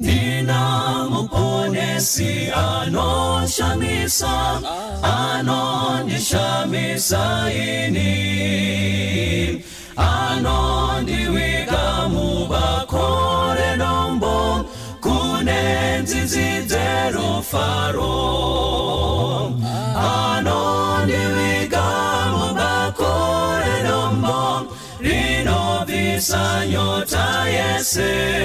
Nina muponesi anoshamisa, anondishamisa ini, anondiwiga mubakore nombo, kunenzizidero faro. Anondiwiga mubakore nombo, rinovisa nyota yese.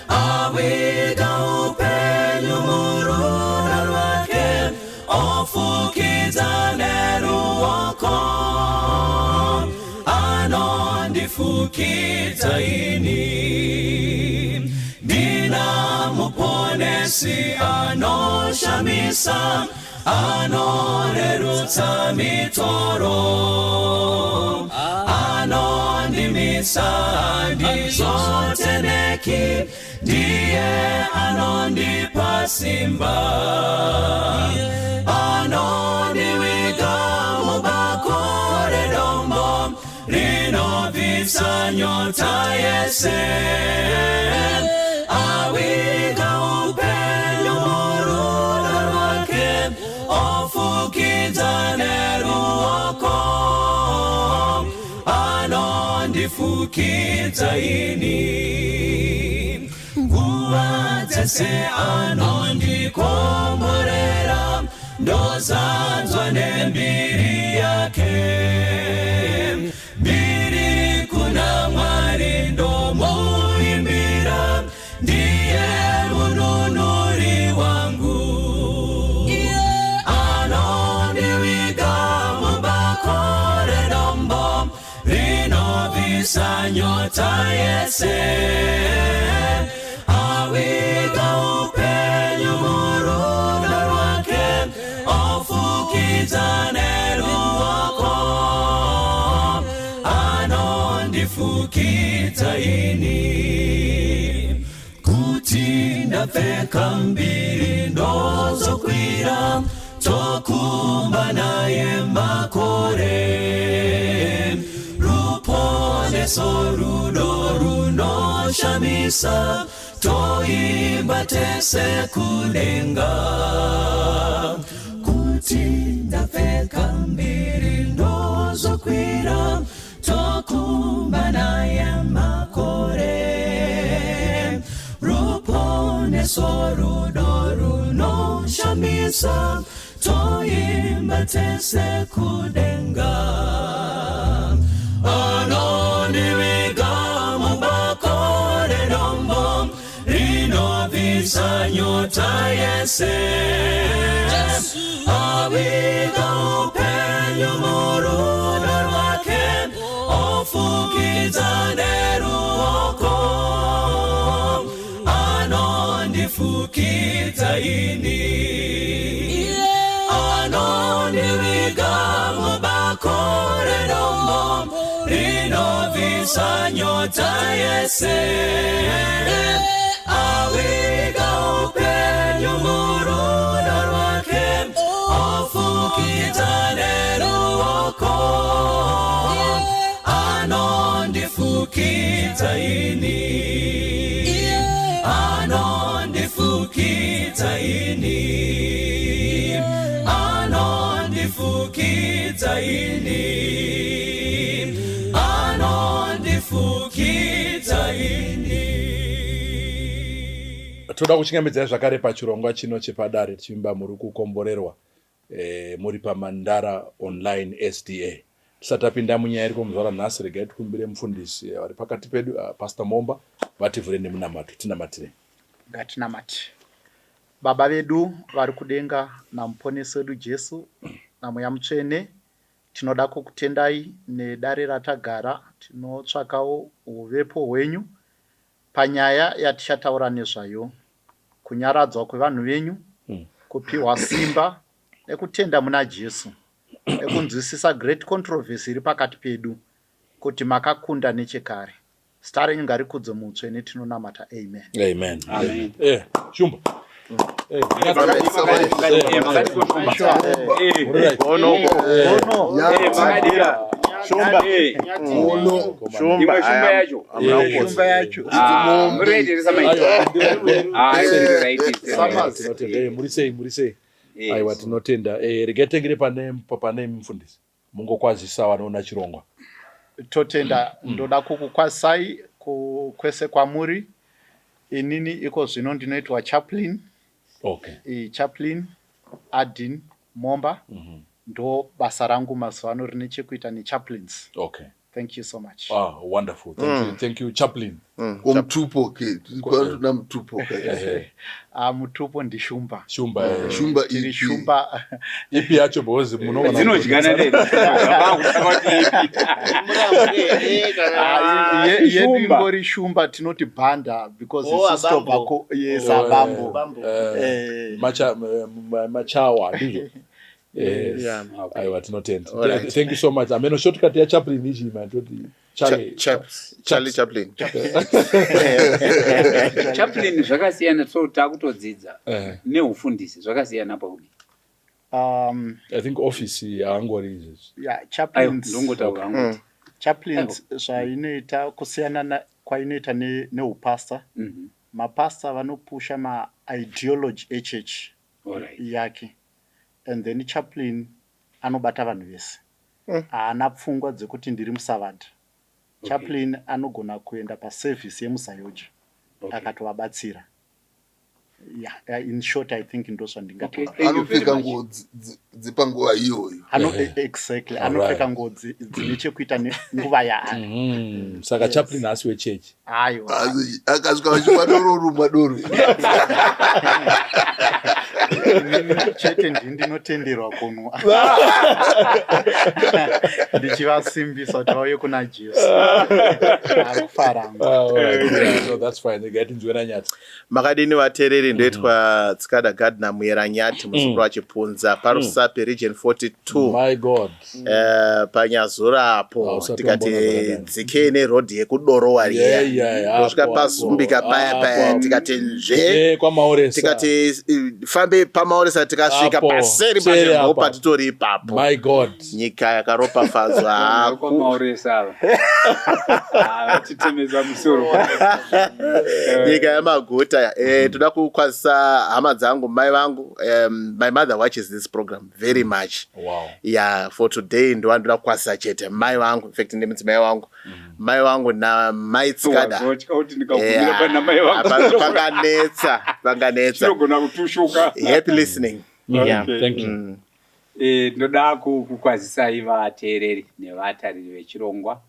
Awiga upenyu murura rwake, ofukiza neruoko. Anondifukiza ini, dina muponesi anoshamisa, anorerutsa mitoro. Anondimisa ndizoteneki, ndiye anondipa simba. Anondiwiga mubakore dombo, rinovisa nyota yese. Awiga upenyu murura rwake, ofukiza neruoko. Anondifukiza ini, nguwatese anondikomborera, ndozanzwa nembiri yake. Mbiri kuna Mwari ndomuimbira, ndiye mununuri wangu. Anondiwiga mubakore dombo, rinovisa nyota yese. Awiga upenyu murura rwake, ofukiza neruoko. Anondifukiza ini, kuti ndapfeka mbiri ndozokwira, tokumba naye makore. Ruponeso rudo runoshamisa, toimba tese kudenga. Kuti ndapfeka mbiri ndozokwira, tokumba naye makore. Ruponeso rudo runoshamisa, toimba tese kudenga. Anondiwiga mubakore dombo, rinovisa nyota yese. Awiga upenyu murura rwake, ofukiza neruoko. Anondifukiza ini, anondiwiga mubakore dombo, rinovisa nyota yese. Awiga upenyu murura rwake, ofukiza neruoko. Anondifukiza ini, anondifukiza ini, anondifukiza ini, anondifukiza ini. Toda kuchingamidza zvakare pachirongwa chino chepadare tichimba muri kukomborerwa muri paMandara Online SDA. Tisatapinda munyaya iri kumuzvara nhasi, regai tikumbire mufundisi vari pakati pedu, Pastor Momba, vativhure nemunamato. Tinamatire. Ngatinamate. Baba vedu vari kudenga, namuponesi wedu Jesu, namweya mutsvene, tinoda kukutendai nedare ratagara. Tinotsvakawo uvepo hwenyu panyaya yatichataura nezvayo, kunyaradzwa kwevanhu venyu, kupiwa simba nekutenda muna Jesu, nekunzwisisa great controversy iri pakati pedu, kuti makakunda nechekare. Zita renyu ngarikudzwe mutsvene, tinonamata. Amen. Amen. Amen. Shumba. Shumba. Uno. Shumba yacho. Shumba yacho. Murederesa murisei aiwa tinotenda regai tengere pane mufundisi mungokwazisa vanoona chirongwa. Totenda ndoda kukukwazisai kwese kwamuri. Inini iko zvino ndinoitwa chaplain. Okay. Chaplain Adin Momba ndo basa rangu mazuva ano rine chekuita nechaplains. Okay. Thank you so much. Wonderful. Thank you chaplain. Umtupo ke. Tuna mtupo ke. Mutupo ndi shumba. Shumba tiri shumba. Ipi yacho bozi munoona. Dzinojigana neni. Yedu ingori shumba tinoti banda because it's stop bako yes abambo. Machawa ndizvo. Yes. Aiwa tinotenda. Thank you so much. Ameno shortcut ya chaplain ichi mandoti Charlie Chaplin. Chaplain zvakasiyana so takutodzidza neufundisi zvakasiyana pauri. I think office yaangori izvi. Yeah, chaplains. Ndongotaura ngoti. Chaplains zvainoita kusiyana kwainoita neupasta. Mapasta vanopusha ma-ideology echurch yake. And then chaplain anobata vanhu vese. Haana pfungwa dzekuti ndiri musavadha. Chaplain anogona kuenda paservice yemusayoja akatovabatsira. Yeah, in short I think ndo zvandingati. Anopfeka nguo dzipanguva iyoyo. Exactly. Anopfeka nguo dzine chekuita nenguva yaari. Saka chaplain haasi wechechi. Aiwa. Akasvika vachipadororuma doro. Chete ndinotenderwa kunwa. Ndichivasimbisa kuti vauye kuna Jesu. Akufaranga. So that's fine. Ndinzwera nyati. Makadini vateereri ndoitwa Tsikada Gardner Muyeranyati muzukuru wachipunza parusape region 42. My God. Panyazura apo tikati dzikei neroad yekudorowa riya. Kusvika pazumbika paya tikati nzve. Tikati fambe pamaoresa tikasvika paseri panzvimbo patitori ipapo. My God. Nyika yakaropafadzwa. Pamaoresa. Titemeza musoro. Nyika yamaguta. Toda kukwazisa hama dzangu mai vangu. My mother watches this program very much. Wow. Yeah, for today ndo ndoda kukwazisa chete mai vangu. In fact ndimudzi mai vangu. Mai vangu na mai Tsikada. Panganetsa. Happy listening. Yeah. Thank you. Ndoda kukwazisai vateereri nevatariri vechirongwa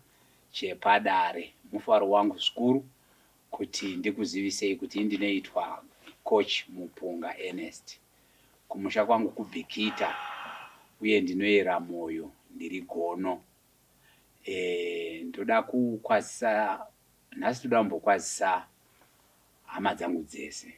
chepadare. Mufaro wangu zvikuru kuti ndikuzivisei kuti ndinoitwa coach Mupunga Ernest. Kumusha kwangu kubhikita uye ndinoyera moyo ndiri gono. Ndoda kukwazisa nhasi toda kumbokwazisa hama dzangu dzese.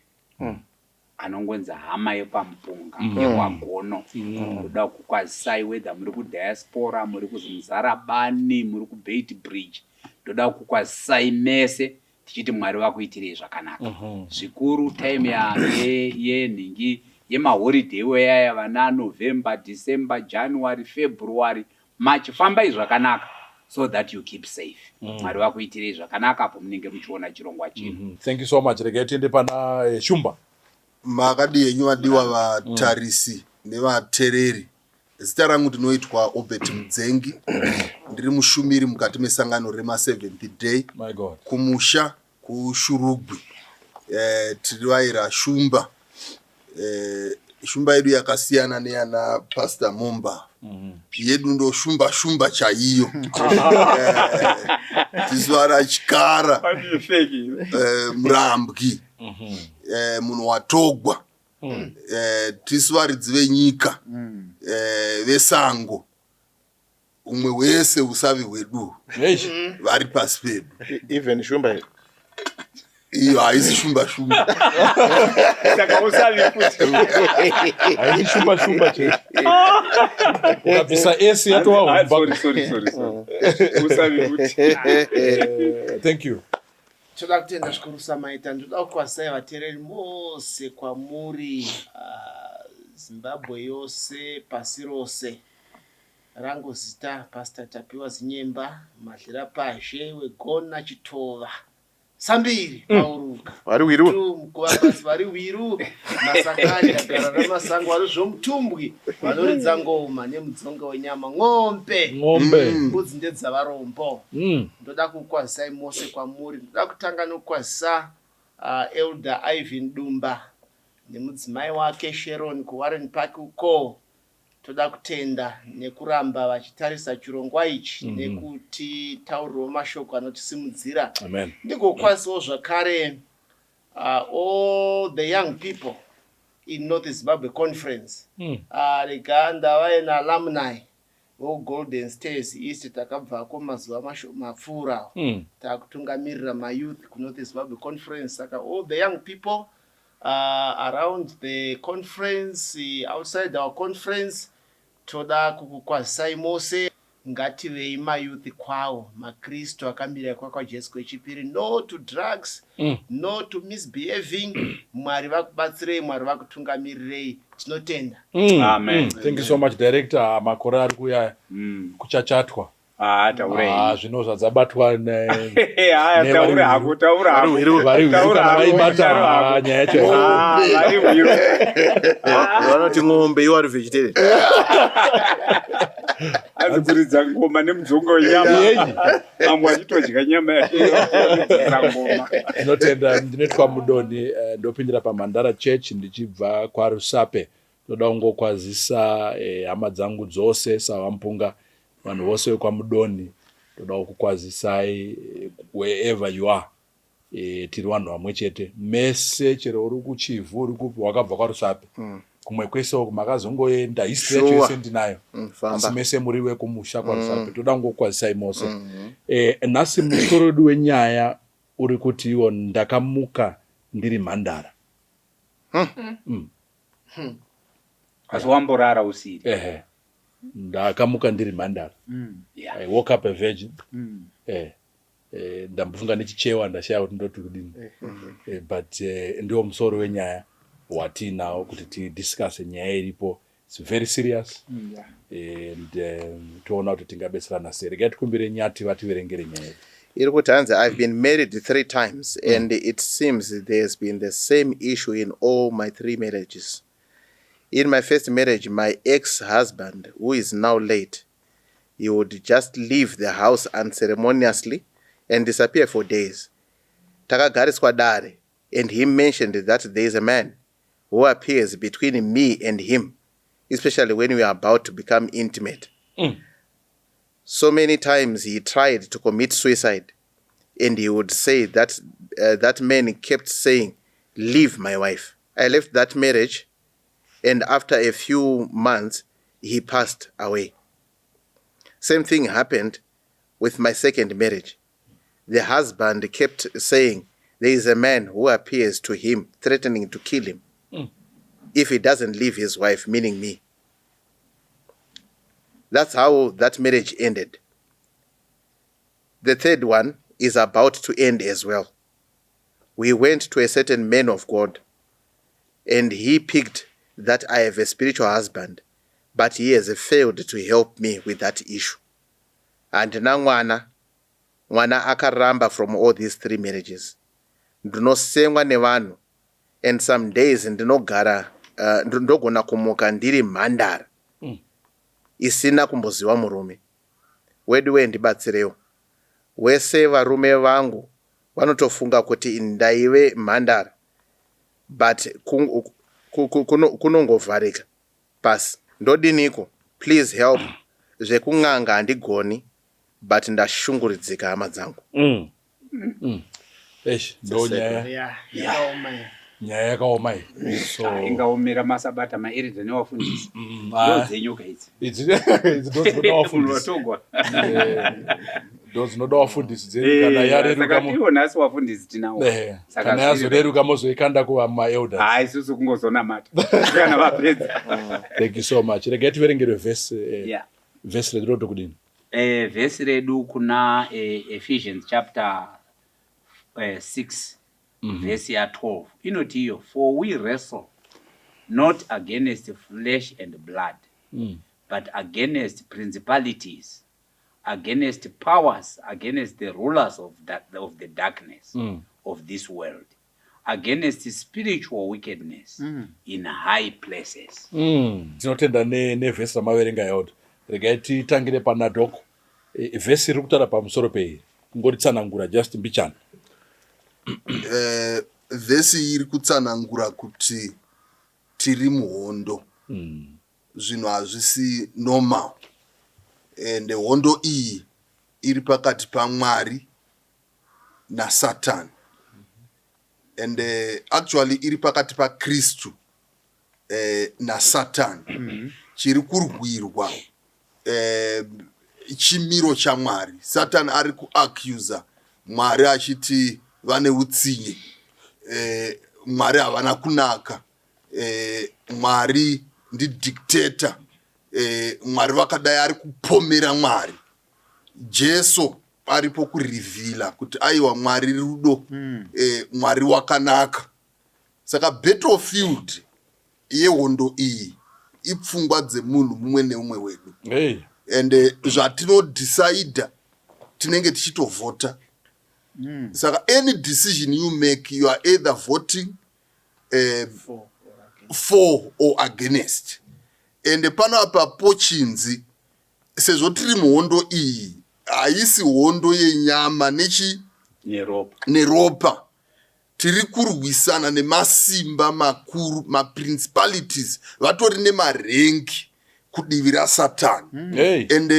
Anongonza hama yepamupunga yekwagono. Ndoda kukwazisai whether muri kudiaspora, muri kuzimuzarabani, muri kubeit bridge. Ndoda kukwazisai mese tichiti Mwari vakuitirei zvakanaka. Zvikuru time yenhingi yemaholiday weya vana November, December, January, February, March. Fambai zvakanaka so that you keep safe. Mwari vakuitirei zvakanaka apo munenge muchiona chirongwa chino. Thank you so much. Regai tiende pana Shumba. Makadi yenyu vadiwa vatarisi nevateereri. Zita rangu ndinoitwa Obert Mudzengi. Ndiri mushumiri mukati mesangano rema 7th day. My God. Kumusha kuShurugwi. Tiri vaira Shumba. Shumba yedu yakasiyana neyana Pastor Momba. Yedu ndo shumba chaiyo. Tizwara chikara. Murambwi. Munhu watogwa. Tisivaridzi venyika. Vesango. Umwe wese usavi hwedu. Vari pasi pedu. Even Shumba. Iyo haisi shumba. Saka usavi futi. Haisi shumba che. Ukabvisa esi yatova. Sorry. Usavi futi. Thank you. Toda kutenda zvikuru samaita. Ndoda kukwazisai vateereri mose kwamuri Zimbabwe yose pasi rose. rangu zita Pastor Tapiwa Zinyemba Madlira Pashe wegona Chitova Sambiri pauruka vari wiru mukuvakasi vari wiru masakari agara ramasango vari zvomutumbwi vanoridza ngoma nemudzonga wenyama ng'ombe mbudzi ndedzavarombo ndoda kukwazisai mose kwamuri ndoda kutanga nokwazisa Elder Ivan Dumba nemudzimai wake Sharon kuWarren Park uko toda kutenda nekuramba vachitarisa chirongwa ichi nekuti tauriro mashoko anotisimudzira ndigokwasiwo zvakare all the young people in North Zimbabwe Conference rega ndava alumni Golden Stairs East takabvako mazuva mapfuura takutungamirira mayouth kuNorth Zimbabwe Conference saka all the young people around the conference, outside our conference, toda kukukwazisai mose ngativei mayouth kwawo makristu akamira kwa Jesu kwechipiri, no to drugs, no to misbehaving. Mwari vakubatsirei, Mwari vakutungamirirei, tinotenda. Amen. Thank you so much director. Makore ari kuya kuchachatwa. Taurei. Zvino zvabatwa ne taura hako vari kana vaibata nyaya yacho. vanoti ng'ombe you are vegetarian. Azikuridza ngoma nemudzonga wenyama. Amwe achitodya nyama ngoma. Tinotenda ndinetwa Mudoni ndopindira paMandara Church ndichibva kwaRusape. Ndoda kungokwazisa hama dzangu dzose saVampunga vanhu vose kwaMudoni toda kukwazisai wherever you are. Tiri vanhu vamwe chete mese chero uri kuChivhu uri kupi wakabva kwaRusape kumwe kwese makazongoenda history yacho yese ndinayo asi mese muri wekumusha kwaRusape toda kungokwazisai mose. Nhasi musoro wedu wenyaya uri kuti iwo ndakamuka ndiri mhandara. Asi wamborara usiri. Ndakamuka ndiri mhandara. I woke up a virgin. Ndambofunga nechichewa ndashaya kuti ndoti kudini. But ndio musoro wenyaya watinawo kuti tidiscuss nyaya iripo. It's very serious. And toona kuti tingabetserana sei. Regai tikumbire Nyati vativerengere nyaya. Iri kuti hanzi I've been married 3 times and it seems there's been the same issue in all my 3 marriages. In my first marriage, my ex-husband, who is now late, he would just leave the house unceremoniously and disappear for days. Takagariswa dare, and he mentioned that there is a man who appears between me and him, especially when we are about to become intimate. So many times he tried to commit suicide, and he would say that that man kept saying, "Leave my wife." I left that marriage, and after a few months, he passed away. Same thing happened with my second marriage. The husband kept saying, there is a man who appears to him, threatening to kill him if he doesn't leave his wife, meaning me. That's how that marriage ended. The third one is about to end as well. We went to a certain man of God, and he picked that I have a spiritual husband, but he has failed to help me with that issue. And now mwana akaramba from all these 3 marriages. Ndinosengwa nevanhu, and some days ndinogara ndogona kumuka ndiri mhandara isina kumboziva murume. Wedu ndibatsirewo. Wese varume vangu vanotofunga kuti ndaive mhandara, but kunongovharika pasi. Ndodiniko, please help. Zvekung'anga handigoni, but ndashunguridzika hama dzangu. Ndo nyaya yakaoma iyi. So ingaomera masabata maeredzwa nevafundisi. Ndozenyuka idzi. Dzinoda wafundisi. Ndozinoda wafundisi dzenyu kana yareruka iwo nhasi wafundisi tinawo. Kana yazoreruka mozoikanda kumaelders. Isusu kungozonamata kana vapedza. Thank you so much. Regai tiverengere verse. Verse redu rodo kudini? Verse redu kuna Ephesians chapter 6 verse 12. Inoti iyo, for we wrestle not against flesh and blood, but against principalities, against powers, against the rulers of the darkness of this world, against spiritual wickedness in high places. Tinotenda nevhesi ramaverenga yaoti regai titangire pana doko. Vhesi riri kutaura pamusoro peiri kungoritsanangura just mbichana. Vhesi iri kutsanangura kuti tiri muhondo, zvinhu hazvisi normal, and hondo iyi iri pakati paMwari naSatani, and actually iri pakati paKristu naSatani. Chiri kurwirwa chimiro chaMwari. Satani ari kuaccusa Mwari achiti vane utsinye, Mwari havana kunaka, Mwari ndi dictator, Mwari vakadai ari kupomera Mwari. Jesu aripo kurivhila kuti aiwa Mwari rudo, Mwari wakanaka. Saka battlefield yehondo iyi ipfungwa dzemunhu mumwe neumwe wedu. And zvatinodecide tinenge tichitovhota. Saka any decision you make, you are either voting for or against. And panapa pochinzi sezvo tiri muhondo iyi haisi hondo yenyama neropa. Tiri kurwisana nemasimba makuru, maprincipalities, vatori nemarengi kudivi raSatani. And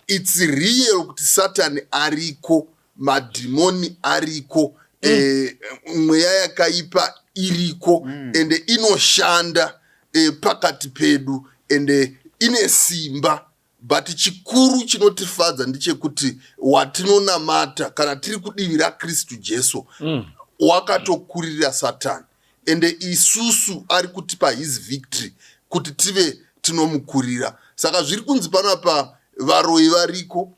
it's real kuti Satani ariko, madhimoni ariko, mweya yakaipa iriko, and inoshanda pakati pedu, and ine simba. But chikuru chinotifadza ndechekuti watinonamata kana tiri kudivi raKristu Jesu wakatokurira Satani, and isusu ari kutipa his victory kuti tive tinomukurira. Saka zviri kunzi panapa varoi variko,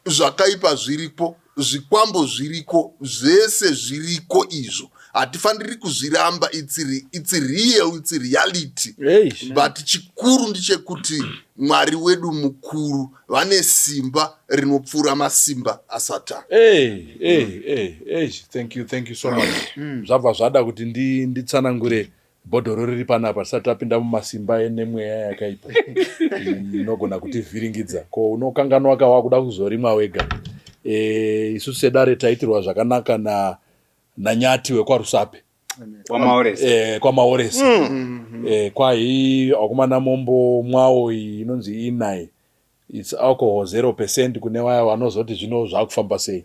zvakaipa zviriko, zvikwambo zviriko, zvese zviriko izvo. Hatifaniri kuzviramba, it's real, it's reality. But chikuru ndichekuti Mwari wedu mukuru, vane simba rinopfuura masimba aSatani. Thank you so much. Zvabva zvada kuti nditsanangure bhodhoro riri panapa tisati tapinda mumasimba nemweya yakaipa inogona kutivhiringidza. Ko unokanganwa wakuda kuzorimwa wega. Isusu sedare taitirwa zvakanaka naNyati wekwaRusape kwamaoresi. Kwai akomana mombo mwawo inonzi inai, it's alcohol 0% kune vaya vanozoti zvino zvakufamba sei.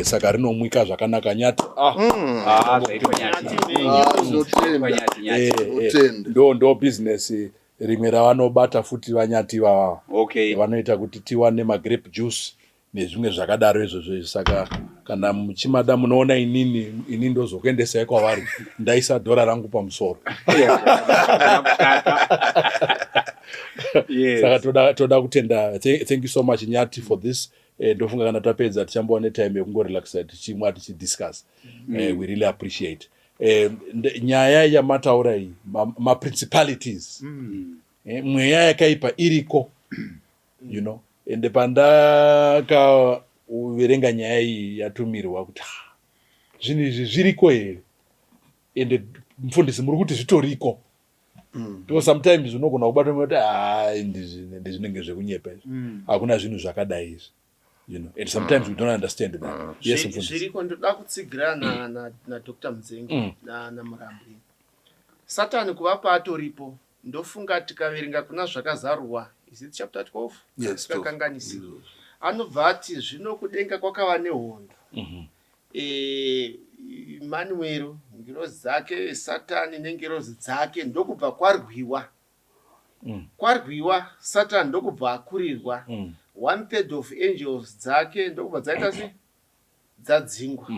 Saka rinomwika zvakanaka Nyati. Ndo business rimwe ravanobata futi vaNyati vava. Vanoita kuti tiwane magrape juice nezvimwe zvakadaro izvozvo. Saka kana muchimada munoona ini ndozokuendesai kwavari, ndaisa dhora rangu pamusoro. Saka toda kutenda. Thank you so much Nyati for this. Ndofunga kana tapedza tichambowa netime yekungorelaxa tichimwa tichidiscuss. We really appreciate. Nyaya yamataura iyi, maprincipalities, mweya yakaipa iriko, you know. Ende pandakaverenga nyaya iyi yatumirwa kuti zvinhu izvi zviriko here, ende mufundisi muri kuti zvitoriko. Because sometimes unogona kubata kuti ndizvinenge zvekunyepa izvi, hakuna zvinhu zvakadai izvi, you know, and sometimes we don't understand that. Yes, zviriko. Ndoda kutsigira na Dr. Mzengi na Murambi. Satani kuvapa atoripo. Ndofunga tikaverenga kuna zvakazarwa, is it chapter 12? Yes, tikakanganisi. Anobva ati zvino kudenga kwakava nehondo. Emmanuel, ngirozi dzake, Satani nengirozi dzake ndokubva kwarwiwa. Kwarwiwa, Satani ndokubva akurirwa. 1/3 of angels dzake ndokubva dzaita sei? Dzadzingwa.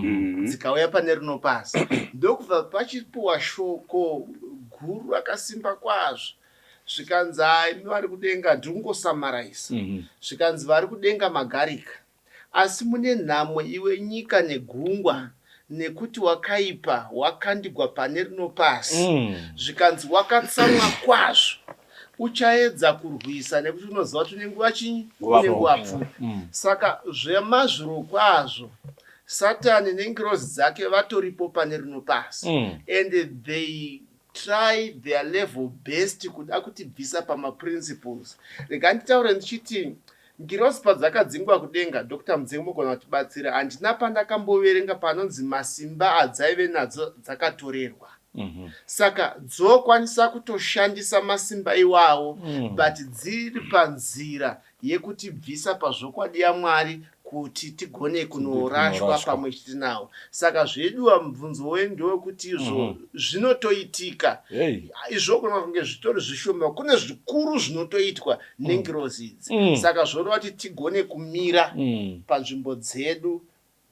Dzikauya pane rino pasi. Ndokubva pachipuwa shoko guru rakasimba kwazvo. Zvikanzi imi vari kudenga ndingosamaraisa. Zvikanzi vari kudenga magarika. Asi mune nhamo iwe nyika negungwa, nekuti wakaipa wakandigwa pane rino pasi. Zvikanzi wakatsamwa kwazvo. uchaedza kurwisa nekuti unoziva kuti nenguva chinyi une nguva pfupi. Saka zvemazviro kwazvo Satani nengirozi dzake vatoripo pane rino pasi, and they try their level best kuda kutibvisa pamaprinciples. Rega nditaure ndichiti ngirozi padzakadzingwa kudenga, Dr. Mudzengi mugona kutibatsira, handina pandakamboverenga panonzi masimba adzaive nadzo dzakatorerwa. Saka dzokwanisa kutoshandisa masimba iwawo, but dziri panzira yekutibvisa pazvokwadi yaMwari kuti tigone kunorashwa pamwe chete nawo. Saka zveduwa mubvunzo wendo wekuti izvo zvinotoitika. Izvo kuna kunge zvitori zvishoma, kune zvikuru zvinotoitwa nengirozi idzi. Saka zvoda kuti tigone kumira panzvimbo dzedu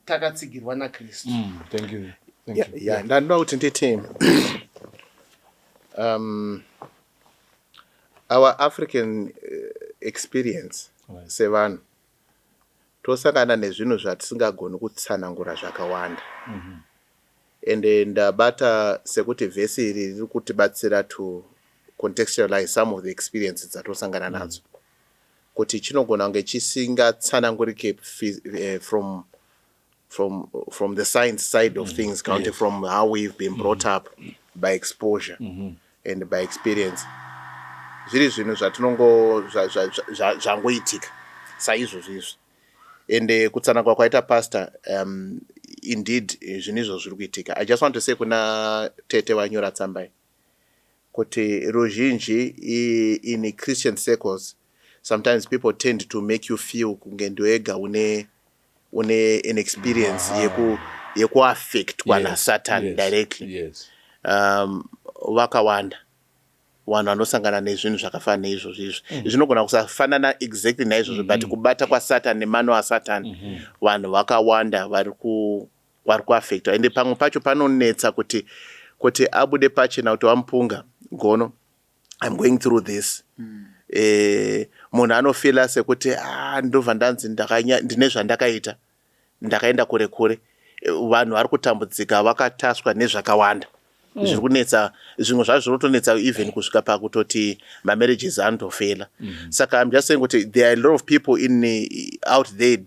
takatsigirwa naKristu. Thank you. Yeah, ndanoda kuti nditi our African experience sevanhu tosangana nezvinhu zvatisingagoni kutsanangura zvakawanda. Ende ndabata sekuti vhesi iri riri kutibatsira to contextualize some of the experiences dzatosangana nadzo, kuti chinogona kunge chisingatsanangurike from the science side of things, counting from how we've been brought up by exposure and by experience. Zviri zvinhu zvatinongo zvangoitika saizvozvo izvo. Ende kutsanangura kwaita pastor, indeed zvinhu izvo zviri kuitika. I just want to say kuna tete wanyora tsambai kuti ruzhinji in Christian circles sometimes people tend to make you feel kunge ndoega une an experience yeku affect kwana Satan directly. Wakawanda vanhu vanosangana nezvinhu zvakafanana neizvozvo izvo. Zvinogona kusafanana exactly naizvozvo, but kubata kwaSatan nemano waSatan vanhu vakawanda vari kuaffectwa. Ende pamwe pacho panonetsa kuti abude pachena kuti wamupunga gono, I'm going through this. Munhu anofila sekuti ndobva ndanzi ndine zvandakaita, ndakaenda kure kure. Vanhu vari kutambudzika vakataswa nezvakawanda. Zviri kunetsa, zvimwe zvazvo zvinotonetsa even kusvika pakutoti marriages anotofela. Saka I'm just saying kuti there are a lot of people out there,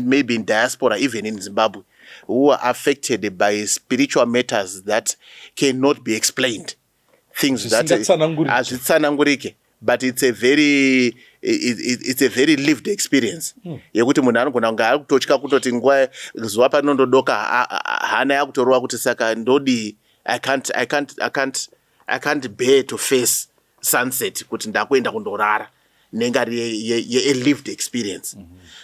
maybe in diaspora, even in Zimbabwe, who are affected by spiritual matters that cannot be explained. Things that hazvitsanangurike, but it's a very lived experience. Yekuti munhu anogona kunge ari kutotya kutoti nguva zuva panondodoka hana yakutorwa kuti saka ndodi I can't bear to face sunset kuti ndakuenda kundorara nengari a lived experience.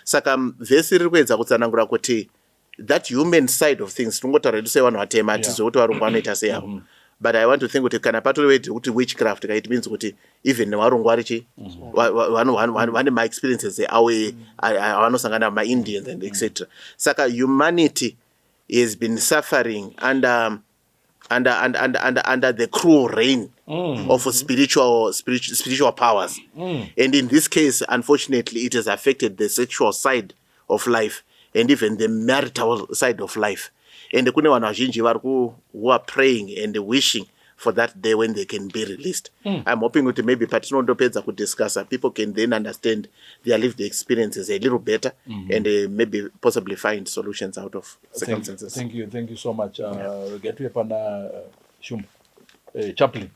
Saka vhesi riri kuedza kutsanangura kuti that human side of things tinongotaura kuti sevanhu vatema tizokuti varungu vanoita seyavo. But I want to think kuti kana patori kuti witchcraft, it means kuti even nevarungu varichi vane my experiences awe avanosangana ma-Indians and etc. Saka humanity has been suffering under the cruel reign of spiritual powers. And in this case, unfortunately, it has affected the sexual side of life and even the marital side of life. And kune vanhu vazhinji who are praying and wishing for that day when they can be released. I'm hoping that maybe patinondopedza kudiscuss, people can then understand their lived experiences a little better and maybe possibly find solutions out of circumstances. Thank you so much. Get to pana Shumba chaplain.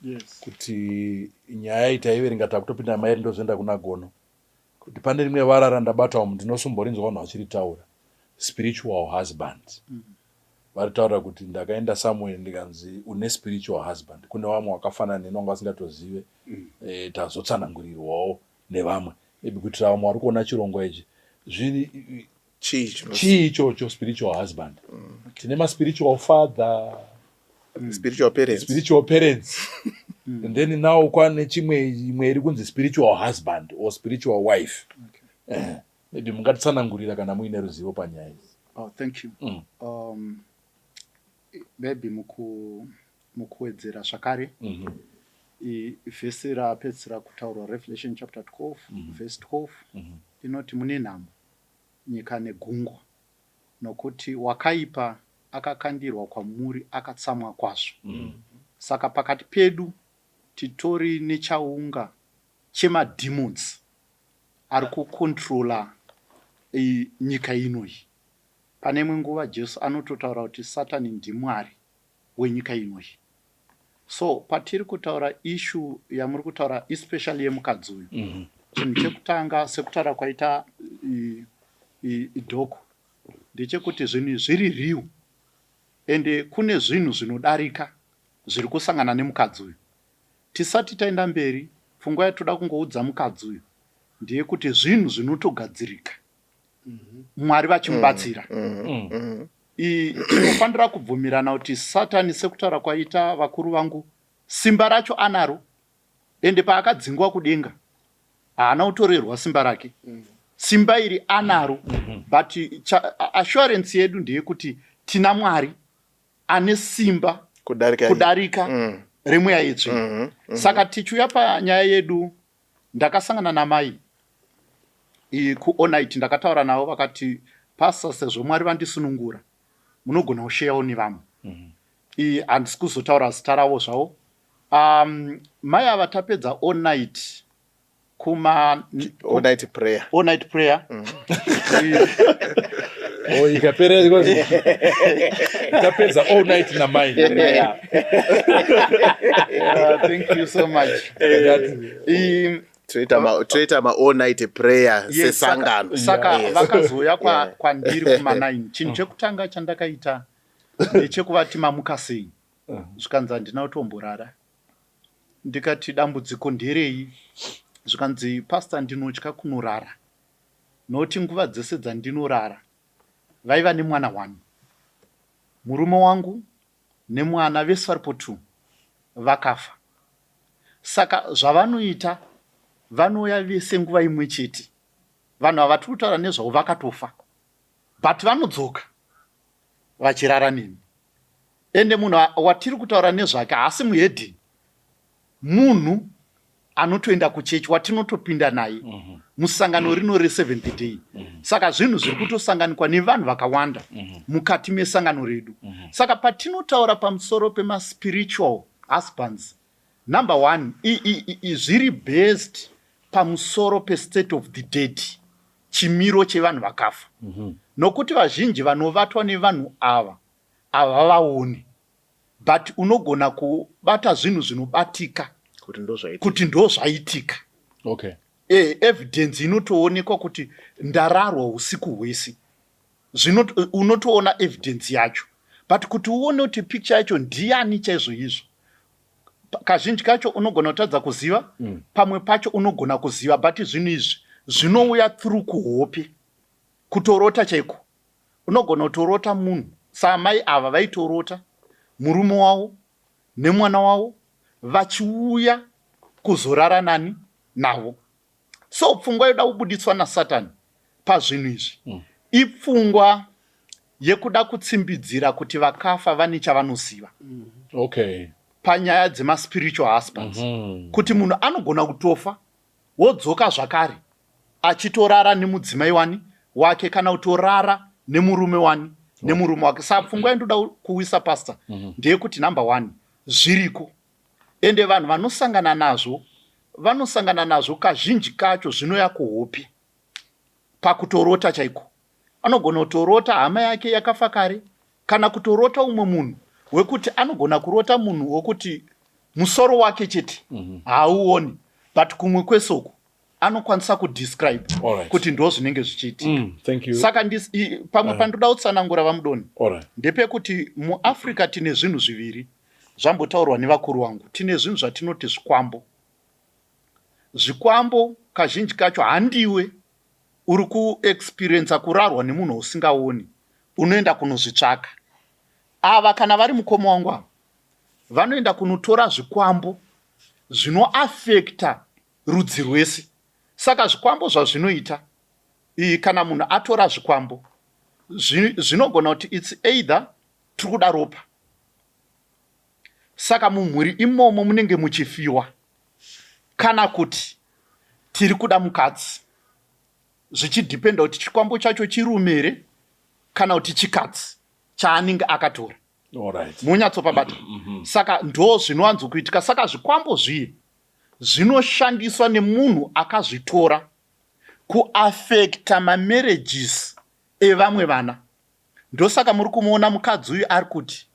Yes. Kuti nyaya itaiverenga takutopinda mairi ndozoenda kuna gono. Kuti pane rimwe varara ndabatawo munhu ndinosomborinzwa vanhu vachiritaura spiritual husband. Varitaura kuti ndakaenda somewhere ndikanzi une spiritual husband. Kune vamwe vakafanana nenonga vasingatozive tazotsanangurirwawo nevamwe. Maybe kuti vamwe vari kuona chirongwa ichi. Chii ichocho spiritual husband? Tine ma-spiritual father, spiritual parents. And then now kwane chimwe iri kunzi spiritual husband or spiritual wife. Maybe mungatitsanangurira kana muine ruzivo panyaya idzi. Thank you. Maybe mukuwedzera zvakare vhesi rapedzisira kutaurwa Revelation chapter 12 verse 12 inoti mune nhamo nyika negungwa nokuti wakaipa akakandirwa kwamuri akatsamwa kwazvo. Saka pakati pedu titori nechaunga chemademons ari kukontrola nyika inoi. Pane imwe nguva Jesu anototaura kuti Satani ndimwari wenyika inoi. So patiri kutaura issue yamuri kutaura especially yemukadzi uyu, chinhu chekutanga sekutaura kwaita idhoko ndechekuti zvinhu zviri riu ende kune zvinhu zvinodarika zviri kusangana nemukadzi uyu. Tisati taenda mberi, pfungwa yatoda kungoudza mukadzi uyu ndeyekuti zvinhu zvinotogadzirika Mwari vachimubatsira. Tinofanira kubvumirana kuti Satani sekutaura kwaita vakuru vangu, simba racho anaro, ende paakadzingwa kudenga haana kutorerwa simba rake. Simba iri anaro, but assurance yedu ndeyekuti tina Mwari ane simba kudarika remweya yetsvene. Saka tichiuya panyaya yedu, ndakasangana namai kuonite, ndakataura navo vakati, Pastor, sezvo Mwari vandisunungura, munogona kusheyawo nevamwe. Handisi kuzotaura zita ravo zvavo. Mai ava tapedza onite all-night prayer. All-night prayer. Ikapera tapedza all night namai. Thank you so much. Toita all-night prayer sesangano. Saka vakazouya kwandiri kuma9. Chinhu chekutanga chandakaita ndechekuvati mamuka sei. Zvikanzi handina kutomborara. Ndikati dambudziko nderei? Zvikanzi Pastor, ndinotya kunorara. Noti nguva dzese dzandinorara vaiva nemwana 1. Murume wangu nemwana vese varipo 2 vakafa. Saka zvavanoita vanouya vese nguva imwe chete. Vanhu ava tiri kutaura nezvavo vakatofa, but vanodzoka vachirara nemi. Ende munhu watiri kutaura nezvake haasi muhedheni, munhu anotoenda kuchechi watinotopinda naye musangano rino re7th day. Saka zvinhu zviri kutosanganikwa nevanhu vakawanda mukati mesangano redu. Saka patinotaura pamusoro pemaspiritual husbands, number 1 zviri based pamusoro pestate of the dead, chimiro chevanhu vakafa. Nokuti vazhinji vanovatwa nevanhu ava havavaoni, but unogona kubata zvinhu zvinobatika kuti ndo zvaitika. Okay. Evidence inotoonekwa kuti ndararwa usiku hwese, unotoona evidence yacho, but kuti uone kuti picture yacho ndiani chaizvo izvo, kazhinji kacho unogona kutadza kuziva, pamwe pacho unogona kuziva, but zvinhu izvi zvinouya through kuhope, kutorota chaiko. Unogona kutorota munhu, samai ava vaitorota murume wavo nemwana wavo vachiuya kuzorara nani navo. So pfungwa yoda kubudiswa naSatani pazvinhu izvi ipfungwa yekuda kutsimbidzira kuti vakafa vane chavanoziva. Okay. Panyaya dzemaspiritual husbands, kuti munhu anogona kutofa wodzoka zvakare achitorara nemudzimai wake kana kutorara nemurume nemurume wake. Saka pfungwa yandoda kuwisa Pastor ndeyekuti number 1 zviriko, ende vanhu vanosangana nazvo kazhinji kacho zvinoya kuhope, pakutorota chaiko. Anogona kutorota hama yake yakafa kare, kana kutorota umwe munhu wekuti anogona kurota munhu wekuti musoro wake chete hauoni, but kumwe kwesoko anokwanisa kudescribe kuti ndo zvinenge zvichiitika. Thank you. Saka pamwe pandoda kutsanangura vamudoni ndepekuti muAfrica tine zvinhu zviviri zvambotaurwa nevakuru vangu. Tine zvinhu zvatinoti zvikwambo. Zvikwambo kazhinji kacho handiwe uri kuexperience kurarwa nemunhu usingaoni, unoenda kunozvitsvaka. Ava kana vari mukoma wangu ava vanoenda kunotora zvikwambo zvinoafekta rudzi rwese. Saka zvikwambo zvazvinoita, kana munhu atora zvikwambo zvinogona kuti it's either tiri kuda ropa, saka mumhuri imomo munenge muchifiwa, kana kuti tiri kuda mukadzi, zvichidhipenda kuti chikwambo chacho chirume here kana kuti chikadzi chaanenge akatora. Alright. munyatsopabata. Saka ndo zvinowanzokuitika. Saka zvikwambo zviye zvinoshandiswa nemunhu akazvitora kuafekta mamarriages evamwe vana. Ndosaka muri kumuona mukadzi uyu ari kuti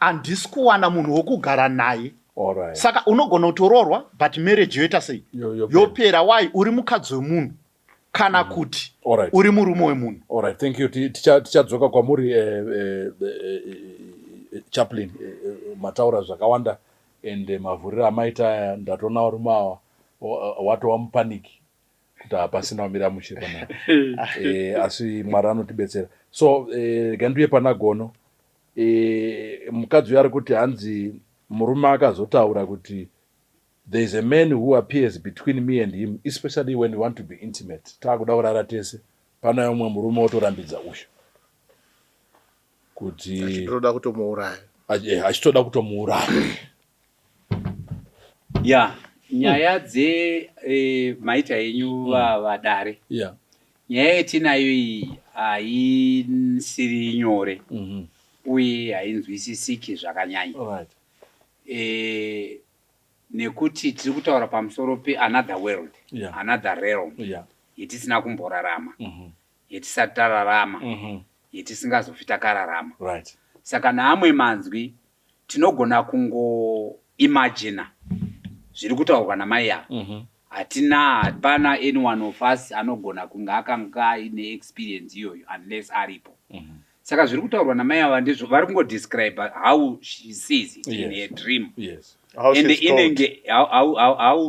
handisi kuwana munhu wokugara naye. Alright. Saka unogona kutoroorwa but marriage yoita sei? Yopera. Why? Uri mukadzi wemunhu kana kuti uri murume wemunhu. Alright, thank you. Tichadzoka kwamuri chaplain mataura zvakawanda ende mavhuriro amaita ndatoona varume ava watova mupaniki kuti hapasina wamira mushure panapa. Asi Mwari anotibetsera. So ganduye pana Gono. Mukadzi uyu ari kuti hanzi murume akazotaura kuti there is a man who appears between me and him, especially when we want to be intimate. Taakuda kurara tese. Pana umwe murume otorambidza usho kuti achitoda kutomuuraya. Achitoda kutomuuraya. Nyaya maita yenyu vadare. Nyaya yetinayo iyi haisiri nyore. Uye hainzwisisiki zvakanyanya. Nekuti tiri kutaura pamusoro pe-another world, another realm, yetisina kumborarama, yetisati tararama, yetisingazofi takararama. Saka naamwe manzwi tinogona kungoimagina zviri kutaurwa namai ava. Hapana any one of us anogona kunga akanga aine experience iyoyo unless aripo. Saka zviri kutaurwa namai ava ndizvo vari kungodescribe how she sees it in her dream. How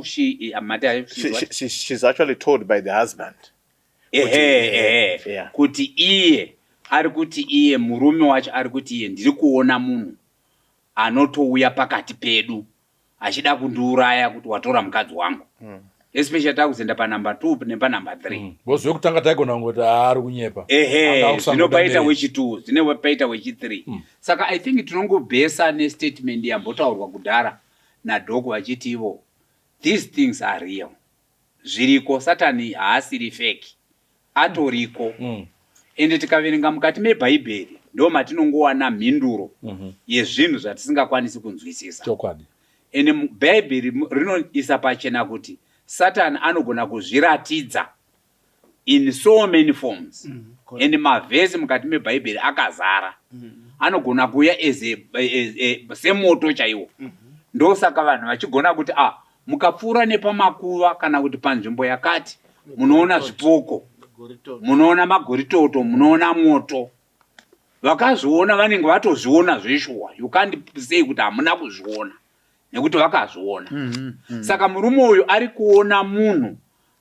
she's actually told by the husband. Kuti iye ari kuti iye murume wacho ari kuti iye ndiri kuona munhu anotouya pakati pedu achida kundiuraya kuti watora mukadzi wangu. Especially takuzoenda panumber 2 nepanumber 3. Bozwe kutanga taigona kungoti ari kunyepa. Zvinopaita wechi2, zvinopaita wechi3. Saka I think tinongobhesa nestatement yambotaurwa kudhara nadhoko vachiti ivo, these things are real. Zviriko, Satani haasiri fake. Atoriko. Ende tikaverenga mukati mebhaibheri ndo matinongowana mhinduro yezvinhu zvatisingakwanisi kunzwisisa. Chokwadi. Ende bhaibheri rinoisa pachena kuti Satani anogona kuzviratidza in so many forms. Ende mavhesi mukati mebhaibheri akazara. Anogona kuuya semoto chaiwo. Ndosaka vanhu vachigona kuti mukapfuura nepamakuva kana kuti panzvimbo yakati munoona zvipoko, munoona magoritoto, munoona moto. Vakazviona vanenge vatozviona zveshuwa. You can't say kuti hamuna kuzviona nekuti vakazviona. Saka murume uyu ari kuona munhu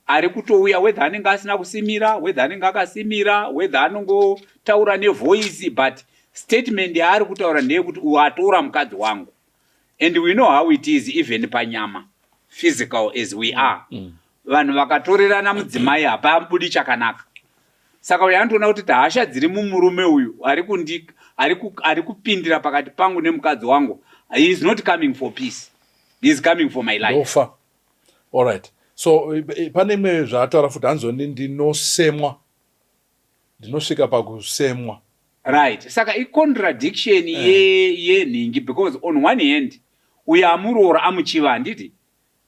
ari kutouya, whether anenge asina kusimira, whether anenge akasimira, whether anongotaura nevoice, but statement yaari kutaura ndeyekuti watora mukadzi wangu. And we know how it is even panyama, physical as we are. Vanhu vakatorerana mudzimai hapabudi chakanaka. Saka uyu anotoona kuti hasha dziri mumurume uyu ari kupindira pakati pangu nemukadzi wangu. He is not coming for peace. He is coming for my life. Ofa. All right. So pane imwe zvaataura futi hanzoni ndinosemwa. Ndinosvika pakusemwa. Right. Saka i-contradiction yenhingi, because on one hand uyu amuroora amuchiva handiti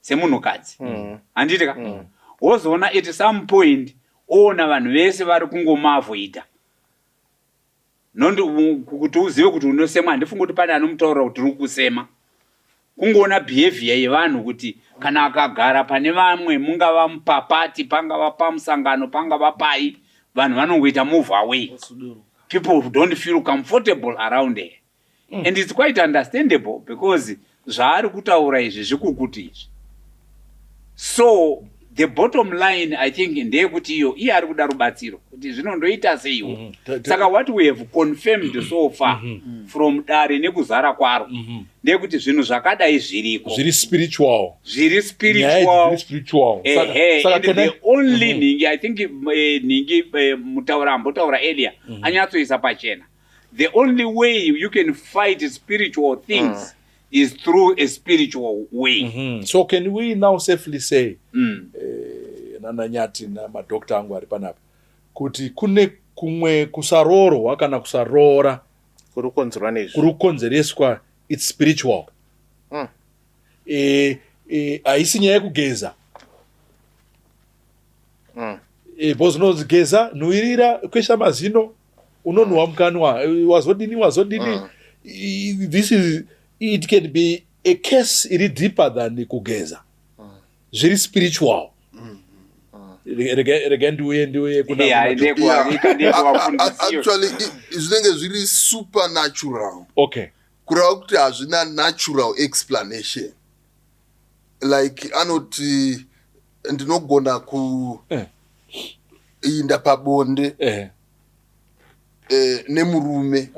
semunhukadzi. Handiti ka? Wozoona at some point oona vanhu vese vari kungomavhoita. Kuti uzive kuti unosemwa, handifungi kuti pane anomutaurira kuti uri kusema. Kungoona behavior yevanhu kuti kana akagara pane vamwe, mungava mupapati, pangava pamusangano, pangava pai, vanhu vanongoita move away. People who don't feel comfortable around her. And it's quite understandable because zvaari kutaura izvi zvikukuti izvi. So the bottom line I think ndeyekuti iye ari kuda rubatsiro kuti zvinondoita seiwo. Saka what we have confirmed so far from dare nekuzara kwaro ndeyekuti zvinhu zvakadai zviriko. Zviri spiritual. Zviri spiritual. And the only ningi, I think ningi mutaura ambotaura earlier anyatsoisa pachena. The only way you can fight spiritual things is through a spiritual way. So can we now safely say, nana Nyati na madokta angu ari panapa, kuti kune kumwe kusaroorwa kana kusaroora kukonzereswa it's spiritual. Haisi nyaya yekugeza. Because unozigeza nuirira kwesha mazino unonwa mukanwa wazodini. It can be a case iri deeper than kugeza. Very spiritual. Rega ndiuye kuna actually zvinenge zviri supernatural. Okay. Kureva kuti hazvina natural explanation. Like anoti ndinogona kuinda pabonde nemurume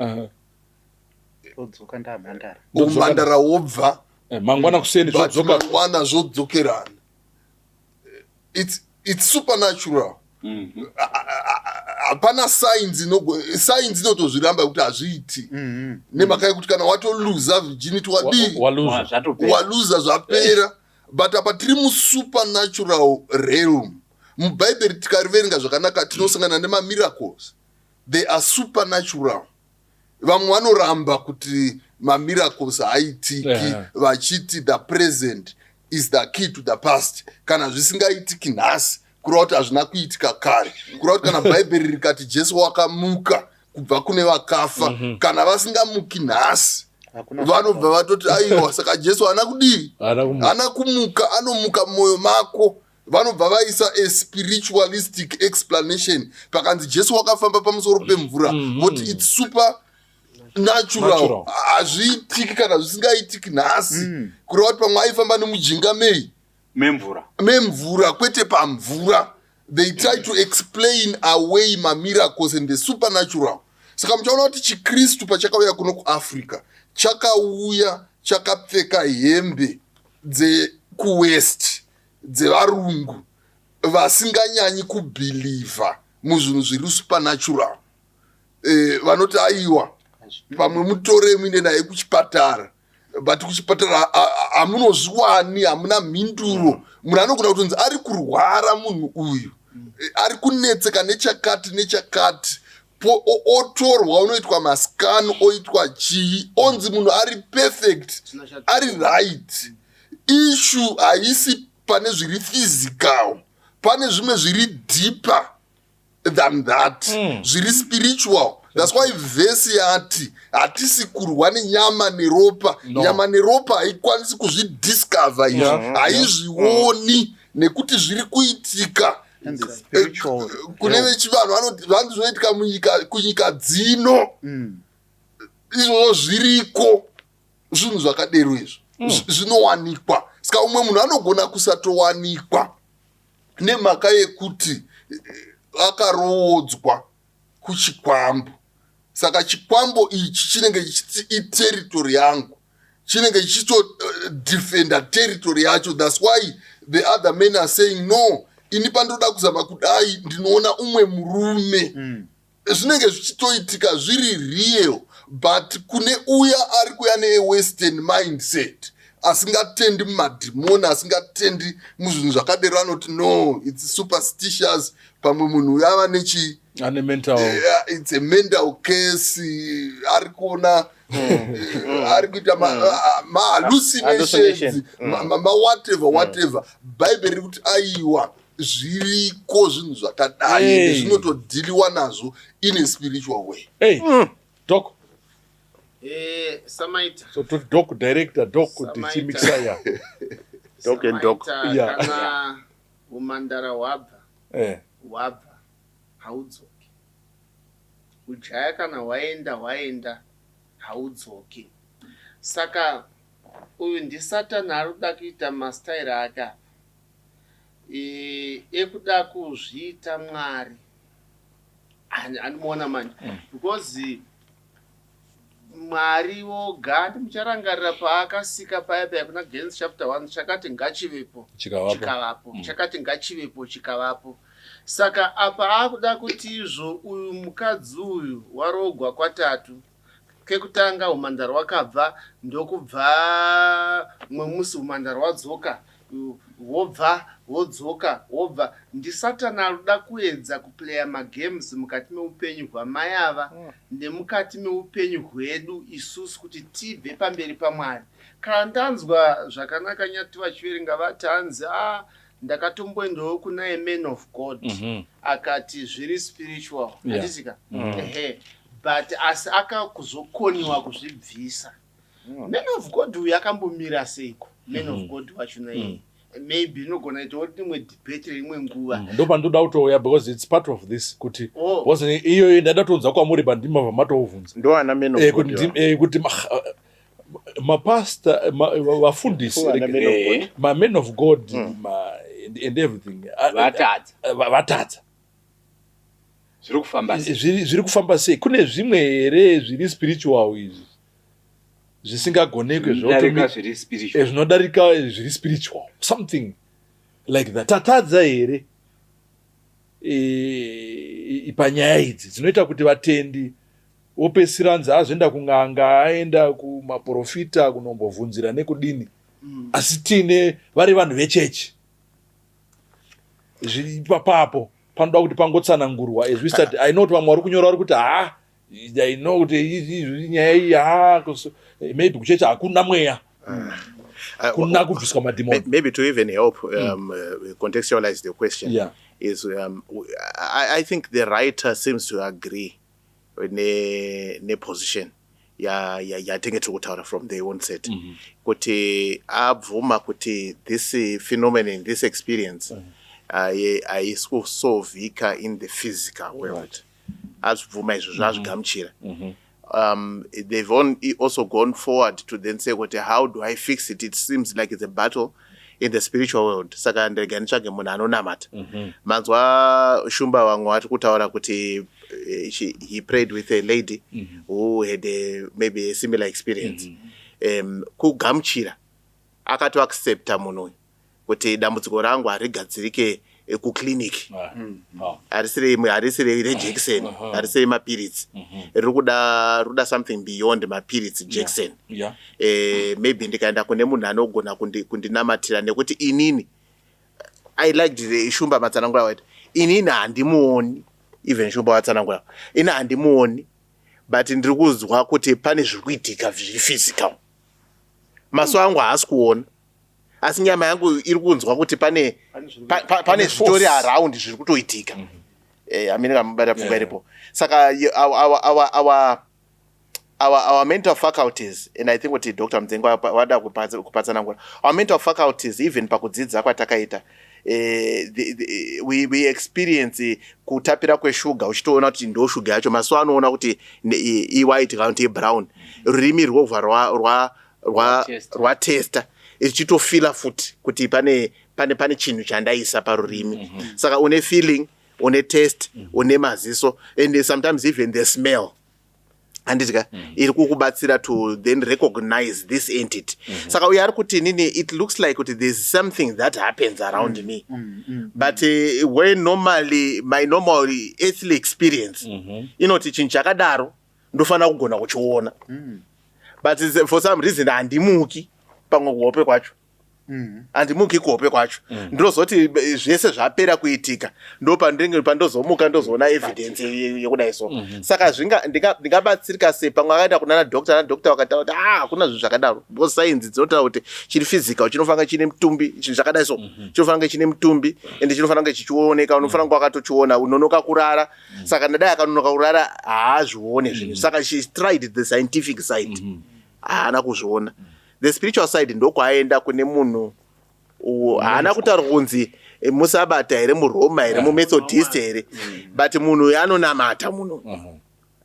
umhandara wobva mangwana kuseni mangwana zvodzokerana. It's supernatural. Hapana signs inotozviramba kuti hazviiti. Nemhaka yekuti kana watoluza virginity waluza zvapera. But apa tiri musupernatural realm. Mubhaibheri tikariverenga zvakanaka tinosangana nemamiracles. They are supernatural. Vamwe vanoramba kuti mamiracles haitiki vachiti the present is the key to the past. Kana zvisingaitiki nhasi kureva kuti hazvina kuitika kare. Kureva kuti kana bhaibheri rikati Jesu wakamuka kubva kune vakafa, kana vasingamuki nhasi vanobva vatoti aiwa saka Jesu haana kudii, haana kumuka, anomuka mumwoyo mako. Vanobva vaisa a spiritualistic explanation pakanzi Jesu wakafamba pamusoro pemvura. But it's super natural. Hazviitiki kana zvisingaitiki nhasi. Kureva kuti pamwe aifamba nemujinga memvura kwete pamvura. They try to explain away miracles and the supernatural. Saka muchaona kuti chiKristu pachakauya kuno kuAfrica chakauya chakapfeka hembe dzekuwest dzevarungu vasinganyanyi kubhilivha muzvinhu zviri supernatural. Vanoti aiwa pamwe mutore muine naye kuchipatara, but kuchipatara hamunozviwani, hamuna mhinduro. Munhu anogona kutonzi ari kurwara munhu uyu, ari kunetseka nechakati nechakati, otorwa unoitwa maskani oitwa chii, onzi munhu ari perfect, ari right. Issue haisi pane zviri physical, pane zvimwe zviri deeper than that, zviri spiritual. That's why vhesi yati hatisi kurwa nenyama neropa. Nyama neropa haikwanisi kuzvidiscover izvi, haizvioni nekuti zviri kuitika kune vechivanhu vanhu zvinoitika kunyika dzino. Izvozvo zviriko zvinhu zvakadero izvo zvinowanikwa. Saka umwe munhu anogona kusatowanikwa nemhaka yekuti akarowodzwa kuchikwambo. Saka chikwambo ichi chinenge chichiti iterritory yangu, chinenge chichitodefenda territory yacho. That's why the other men are saying no, ini pandoda kuzama kudai ndinoona umwe murume. Zvinenge zvichitoitika zviri real, but kune uya ari kuya ne-western mindset, asingatendi mumadhimoni, asingatendi muzvinhu zvakadero, anoti no, it's superstitious. Pamwe munhu uyava nechi it's a mental case, ari kuona ari kuita ma-hallucinations, whatever. Bhaibheri riri kuti aiwa zviriko zvinhu zvakadai, zvinotodhiliwa nazvo in a spiritual way. Doc. Samaita. So to doc director, doc tichimixaya. Doc and doc. Kana umhandara wabva haudzoki. Ujaya kana waenda haudzoki. Saka uyu ndisatani ari kuda kuita mastairi ake apa ekuda kuzviita Mwari. Andimuona manje because Mwari woga mucharangarira paakasika paya kuna Genesis chapter 1 chakati ngachivepo chikavapo, chakati ngachivepo chikavapo. Saka apa akuda kuti izvo uyu mukadzi uyu warogwa kwatatu. Kekutanga umhandara wakabva, ndokubva mwe musi umhandara wadzoka, wobva wodzoka wobva ndisatani aruda kuedza kuplaya magames mukati meupenyu hwamai ava nemukati meupenyu hwedu isusu kuti tibve pamberi paMwari. Kana ndanzwa zvakanaka nyati vachiverenga vati hanzi ndakatomboendawo kuna a man of God akati zviri spiritual handisika but asi akakuzokoniwa kuzvibvisa. Man of God uyu akambomira seiko man of God wachona iyi maybe inogona ita kuti imwe debate rimwe nguva ndopandoda kutouya because it's part of this kuti wasn't iyo ndada kutonza kwamuri pandima vamatovunza ndoana man of God kuti mapastor vafundisi ma men of God and everything vatadza zviri kufamba sei. Kune zvimwe here zviri spiritual izvi zvisingagonekwe zvinodarika zviri spiritual something like that. Tatadza here panyaya idzi dzinoita kuti vatendi opesira nzi azoenda kung'anga aenda kumaprofita kunombobvunzira nekudini asi tine vari vanhu vechechi zviri papapo panoda kuti pangotsanangurwa as we start. I know kuti vamwe vari kunyora vari kuti I know kuti nyaya iyi maybe kuchechi hakuna mweya kuna kubviswa madhimoni. Maybe to even help contextualize the question is I think the writer seems to agree ne position yatinge tiri kutaura from the onset kuti abvuma kuti this phenomenon, this experience aisosovhika in the physical world. Azvuma izvozvo azvigamuchira. They've also gone forward to then say, how do I fix it? It seems like it's a battle in the spiritual world. Saka ndega nitsvage munhu anonamata. Manzwa shumba wamwe wati kutaura kuti he prayed with a lady who had maybe a similar experience. Kugamuchira akato accepta munhu kuti dambudziko rangu harigadzirike kuclinic harisiri rejekiseni harisiri mapiritsi riri kuda something beyond mapiritsi jekiseni. Maybe ndikaenda kune munhu anogona kundinamatira nekuti inini I liked shumba matsanangura waiti inini handimuoni, even shumba watsanangura ini handimuoni but ndiri kuzwa kuti pane zviri kuitika zviri physical. Maso angu haasi kuona asi nyama yangu iri kunzwa kuti pane zvitori around zviri kutoitika. Amene kamubata pfungwa iripo. Saka our mental faculties, and I think what Dr. Mzengo wada kupatsanangura, our mental faculties even pakudzidza kwatakaita we experience kutapira kweshuga uchitoona kuti ndo shuga yacho maso anoona kuti i-white kana kuti i-brown rurimi rwobva rwa testa ichitofila futi kuti pane chinhu chandaisa parurimi. Saka une feeling, une taste, une maziso, and sometimes even the smell. Andika iri kukubatsira to then recognize this entity. Saka uya ari kuti nini, it looks like kuti there's something that happens around me. But when normally my normal earthly experience inoti chinhu chakadaro ndofana kugona kuchiona. But for some reason handimuki pamwe kuhope kwacho. Handimuki kuhope kwacho. Ndozoti zvese zvapera kuitika ndo pandozomuka ndozoona evidence yekudai so. Saka ndingabatsirika sei pamwe akaenda kunana doctor na doctor wakataura kuti hakuna zvinhu zvakadaro. Because science dzinotaura kuti chiri physical chinofanira chine mutumbi, chinhu zvakadai so chinofanira chine mutumbi ende chinofanira chichioneka, unofanira kunge wakatochiona, unonoka kurara. Saka ndadai akanonoka kurara haazvione zvinhu. Saka she tried the scientific side. Haana kuzviona. The spiritual side ndokwaenda kune munhu haana kutaura kunzi musabata here, muroma here, mumethodist here, but munhu anonamata munhu.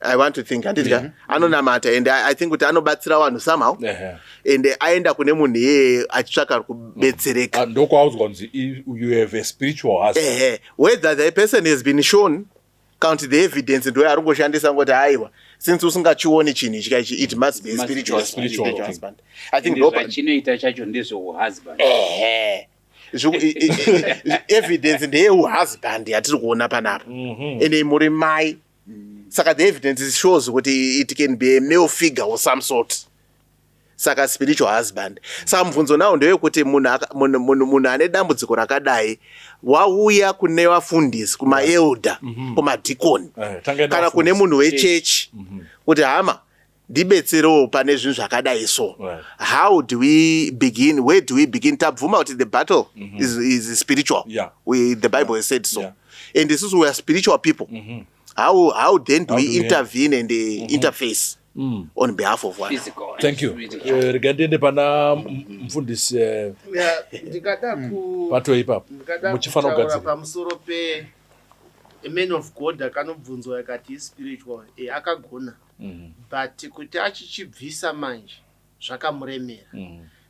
I want to think andidya anonamata and I think kuti anobatsira vanhu somehow and aenda kune munhu yeye achitsvaka kubetsereka. Ndokwaudzwa kunzi you have a spiritual husband. Whether the person has been shown count the evidence ndo arongoshandisa ngoti haiwa since usingachioni chinhu chikaichi it must be a spiritual husband. I think chinoita chacho ndezveuhusband. Evidence ndeyeuhusband yatiri kuona panapa ende muri mai. Saka the evidence shows kuti it can be a male figure or some sort. saka spiritual husband. Saka mubvunzo nawo ndeyekuti munhu ane dambudziko rakadai wauya kune vafundisi kumaelda kumadhikoni kana kune munhu wechechi kuti hama ndibetserewo pane zvinhu zvakadai so. How do we begin? Where do we begin? Tabvuma kuti the battle is spiritual. The Bible has said so. And this is we are spiritual people. How then do we intervene and interface on behalf of one? Physical. Thank you. Regarding pana mfundisi ndikada pato ipapo muchifana kugadzira pamusoro pe a man of God akanobvunzwa akati spiritual akagona but kuti achichibvisa manje zvakamuremera.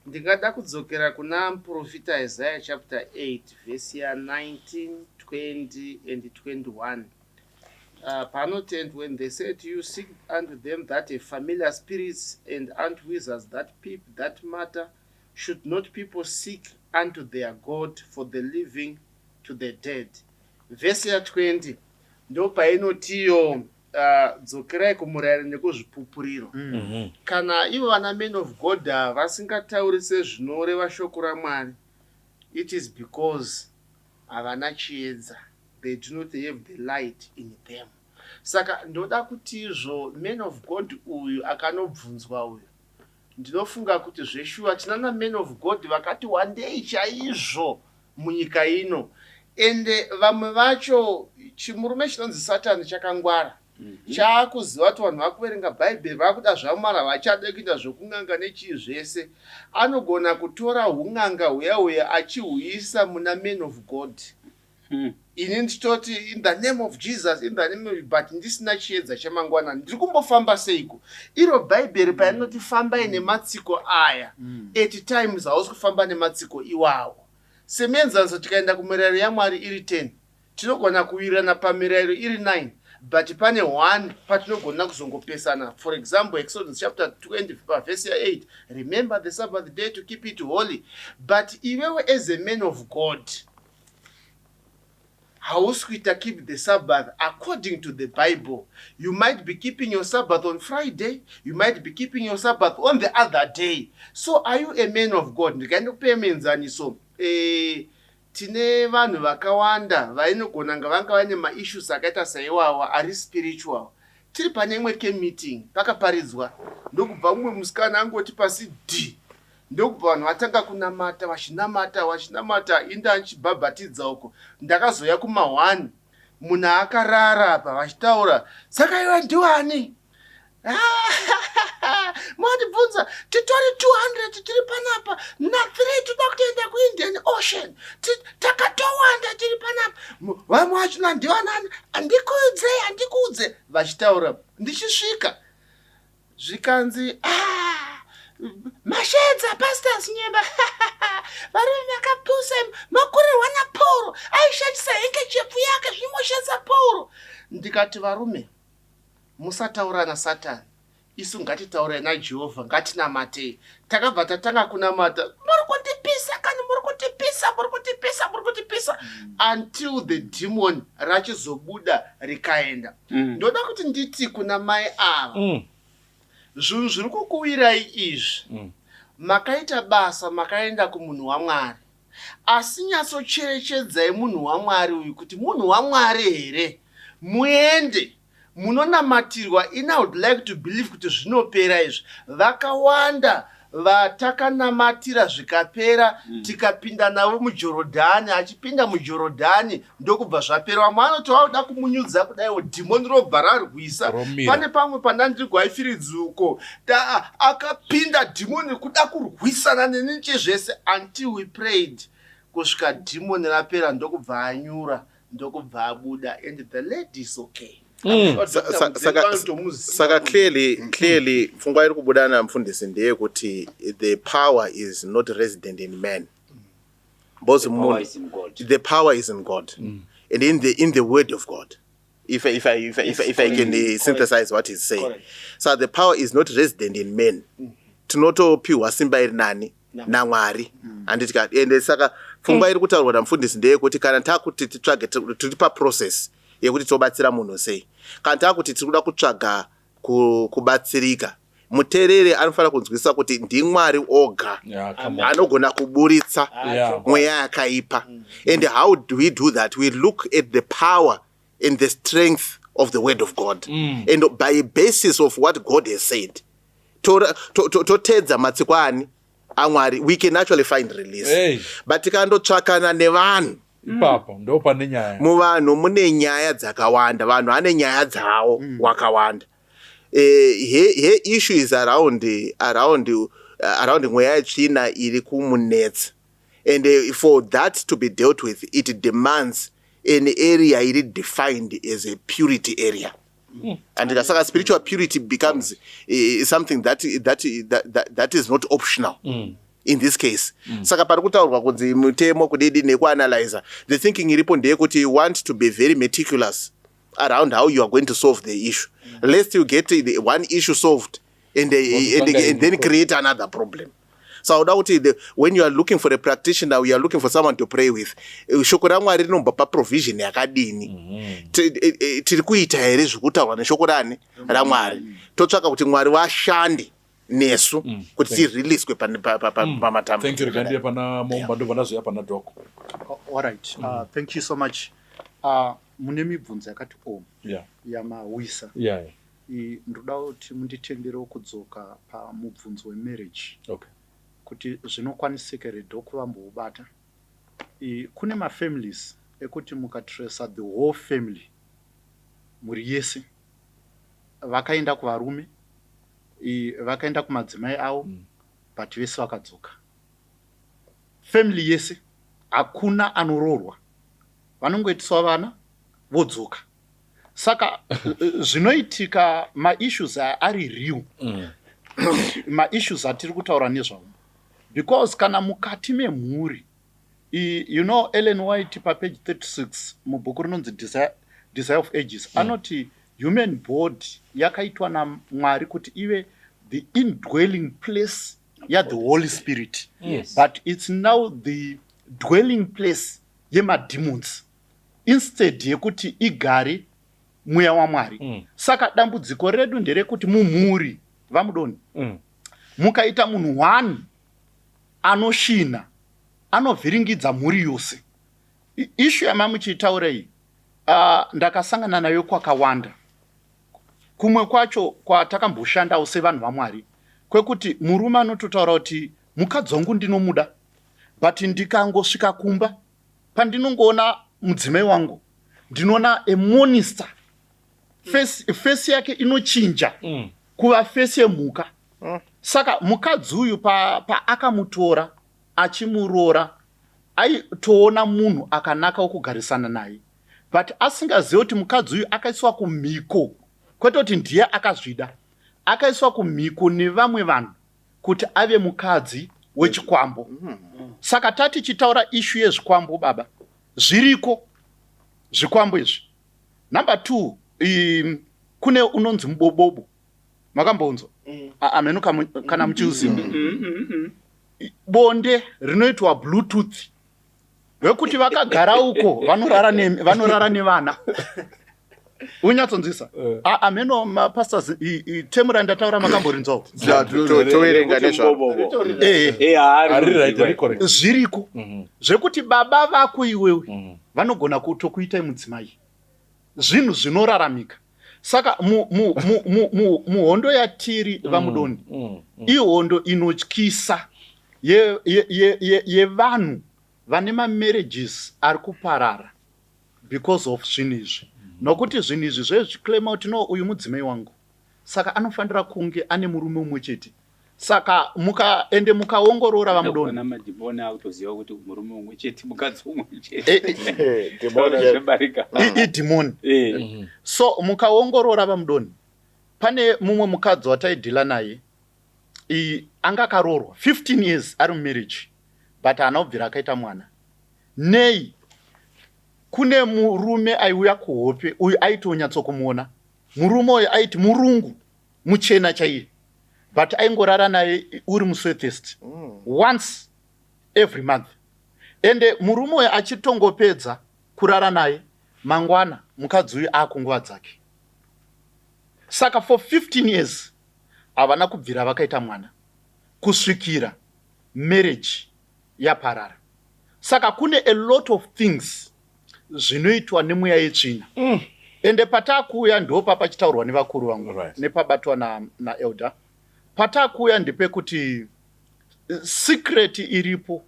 Ndingada kudzokera kuna muprofita Isaiah chapter 8 verse ya 19, 20 and 21. Panotent when they said to you, seek unto them that are familiar spirits and unto wizards that peep that matter, should not people seek unto their God for the living to the dead? Verse ya 20 ndo painotiyo dzokerai kumurayiro nekuzvipupuriro. Kana ivo vana men of God vasingatauri sezvinoreva shoko raMwari, it is because havana chiedza. They do not have the light in them. Saka ndoda kuti izvo men of God uyu akanobvunzwa uyu, ndinofunga kuti zveshuwa tinana men of God vakati wandei chaizvo munyika ino, ende vamwe vacho chimurume chinonzi Satani chakangwara. Chaakuziva kuti vanhu vakuverenga bhaibheri vakuda zvamara vachada kuita zvokung'anga nechii zvese, anogona kutora ung'anga huya achihuisa muna men of God. Ini nditoti in the name of Jesus, in the name of, but ndisina chiedza chamangwana ndiri kumbofamba seiko. Iro bhaibheri painoti fambai nematsiko aya, 8 times hausi kufamba nematsiko iwawo. Semenzanzo tikaenda kumirayiro yaMwari iri 10, tinogona kuwirirana pamirayiro iri 9, but pane 1 patinogona kuzongopesana. For example, Exodus chapter 20 verse 8, remember the Sabbath day to keep it holy. But iwewe as a man of God, hausuita keep the Sabbath according to the Bible. You might be keeping your Sabbath on Friday, you might be keeping your Sabbath on the other day. So are you a man of God? Ndikanope menzaniso tine vanhu vakawanda vainogona nga vanga vane maissues akaita saiwawa ari spiritual. Tiri pane imwe meeting pakaparidzwa ndokubva mumwe musikana angoti pasi d ndokubva vanhu vatanga kunamata vachinamata inda anchibhabhatidza uko. Ndakazoya kuma1 munhu akarara apa vachitaura, saka iwe ndiwani? Mwandibvunza titori 200 tiri panapa na 3 toda kutoenda kuIndian Ocean, takatowanda tiri panapa. Vamwe vachina ndiwanani? Andikuudze vachitaura. Ndichisvika zvikanzi mashedza pastors nyemba varume vakapusa makurirwa naPauro aishandisa hengechefu yake zvimoshedza Pauro. Ndikati varume musataura naSatani, isu ngatitaure naJehovha, ngatinamatei. Takabva tatanga kunamata, muri kutipisa until the demon rachizobuda rikaenda. Ndoda kuti nditi kuna mai ava, zvinhu zviri kukuwirai izvi, makaita basa, makaenda kumunhu waMwari, asi nyatsocherechedzai munhu waMwari uyu kuti munhu waMwari here, muende munonamatirwa. I would like to believe kuti zvinopera izvi. Vakawanda vatakanamatira zvikapera, tikapinda navo muJorodhani, achipinda muJorodhani ndokubva zvapera. Vamwe vanoti vauda kumunyudza kudaiwo dhimoni robva rarwisa. Pane pamwe pandandiri kuHaifiridzuko akapinda dhimoni kuda kurwisana neni chezvese, until we prayed kusvika dhimoni rapera ndokubva anyura ndokubva abuda, and the lady is okay. Saka clearly pfungwa iri kubudana mufundisi ndeye kuti the power is not resident in man. The power is in God. And in the word of God. If I can synthesize what he's saying. Correct. So the power is not resident in men. Tinotopiwa simba iri nani naMwari. And saka pfungwa iri kutaurwa namufundisi ndeye kuti kana takuti titsvage tiri process yekuti tobatsira munhu sei, kana takuti tiri kuda kutsvaga kubatsirika muterere anofanira kunzwisisa kuti ndiMwari oga anogona kuburitsa mweya yakaipa. And how do we do that? We look at the power and the strength of the word of God. And by a basis of what God has said, totedza matsiko ani aMwari, we can actually find release. But tikandotsvakana nevanhu, ipapo ndo pane nyaya. Muvanhu mune nyaya dzakawanda, vanhu ane nyaya dzawo wakawanda. Here issue is around mweya yetsvina iri kumunetsa. And for that to be dealt with, it demands an area iri defined as a purity area. And the spiritual purity becomes something that is not optional. In this case, saka pari kutaurwa kunzi mutemo kudidi nekuanalyze, the thinking iripo ndeyekuti you want to be very meticulous around how you are going to solve the issue, lest you get the one issue solved and then create another problem. So when you are looking for a practitioner, you are looking for someone to pray with, shoko raMwari rinombopa provision yakadini. Tiri kuita here zvekutaurwa neshoko raMwari, totsvaka kuti Mwari washande nesu kuti tireleaswe pamatamba. Thank you. Rigandi pana Mombando vanazoya pana Doko. All right. Thank you so much. Mune mibvunzo yakati yamawisa. Ndoda kuti munditendere kudzoka pamubvunzo wemarriage. Okay. Kuti zvinokwanisika Doko vamboubata. Kune mafamilies ekuti mukatresa the whole family muri yese vakaenda kuvarume, vakaenda kumadzimai avo, but vese vakadzoka. Family yese hakuna anororwa, vanongoitiswa vana vodzoka. Saka zvinoitika ma-issues ari real, ma-issues atiri kutaura nezvavo. Because kana mukati memhuri, you know, Ellen White pa page 36 mubhuku rinonzi Desire of Ages, anoti human body yakaitwa naMwari kuti ive the indwelling place the Holy Spirit. But it's now the dwelling place yemademons instead yekuti igare mweya waMwari. Saka dambudziko redu nderekuti mumhuri vamudoni mukaita munhu one anoshina, anovhiringidza mhuri yose. Issue yamamuchitaura iyi ndakasangana nayo kwakawanda. Kumwe kwacho kwatakamboshandawo sevanhu vaMwari, kwekuti murume anototaura kuti mukadzi wangu ndinomuda, but ndikangosvika kumba pandinongoona mudzimai wangu ndinoona a monster, face yake inochinja kuva face yemhuka. Saka mukadzi uyu paakamutora achimurora, aitoona munhu akanaka wokugarisana naye, but asingazivi kuti mukadzi uyu akaiswa kumhiko, kwete kuti ndiye akazvida, akaiswa kumhiko nevamwe vanhu kuti ave mukadzi wechikwambo. Saka tati chitaura ishu yezvikwambo baba, zviriko zvikwambo izvi. Number 2, kune unonzi mubobobo, makambonzwa ameno kana muchiuziva bonde rinoitwa bluetooth, wekuti vakagara uko vanorara nevana. Unyatsonzisa ameno mapastors temura ndataura makamborinzwawo zviriko zvekuti baba vako iwewe vanogona kutokuitai mudzimai, zvinhu zvinoraramika. Saka muhondo yatiri vamudoni ihondo inotyisa yevanhu vane mamarriages ari kuparara because of zvinhu izvi. Nokuti zvinhu izvi zvezviclaima kuti no uyu mudzimai wangu, saka anofanira kunge ane murume umwe chete. Saka mukaende mukaongorora vamudoni idhimoni. So mukaongorora vamudoni, pane mumwe mukadzi wataidhila naye anga akarorwa 15 years ari mumarriage, but anaubvira akaita mwana. Nei kune murume aiuya kuhope, uyu aitonyatsokumuona. Murume uyu aiti murungu muchena chaiye, but aingorara naye uri muswethest once every month. Ende murume uyu achitongopedza kurara naye, mangwana mukadzi uyu akunguva dzake. Saka for 15 years havana kubvira vakaita mwana kusvikira marriage yaparara. Saka kune a lot of things zvinoitwa nemweya yetsvina. Ende patakuya ndo papachitaurwa nevakuru vangu nepabatwa naelder. Patakuya ndepekuti secret iripo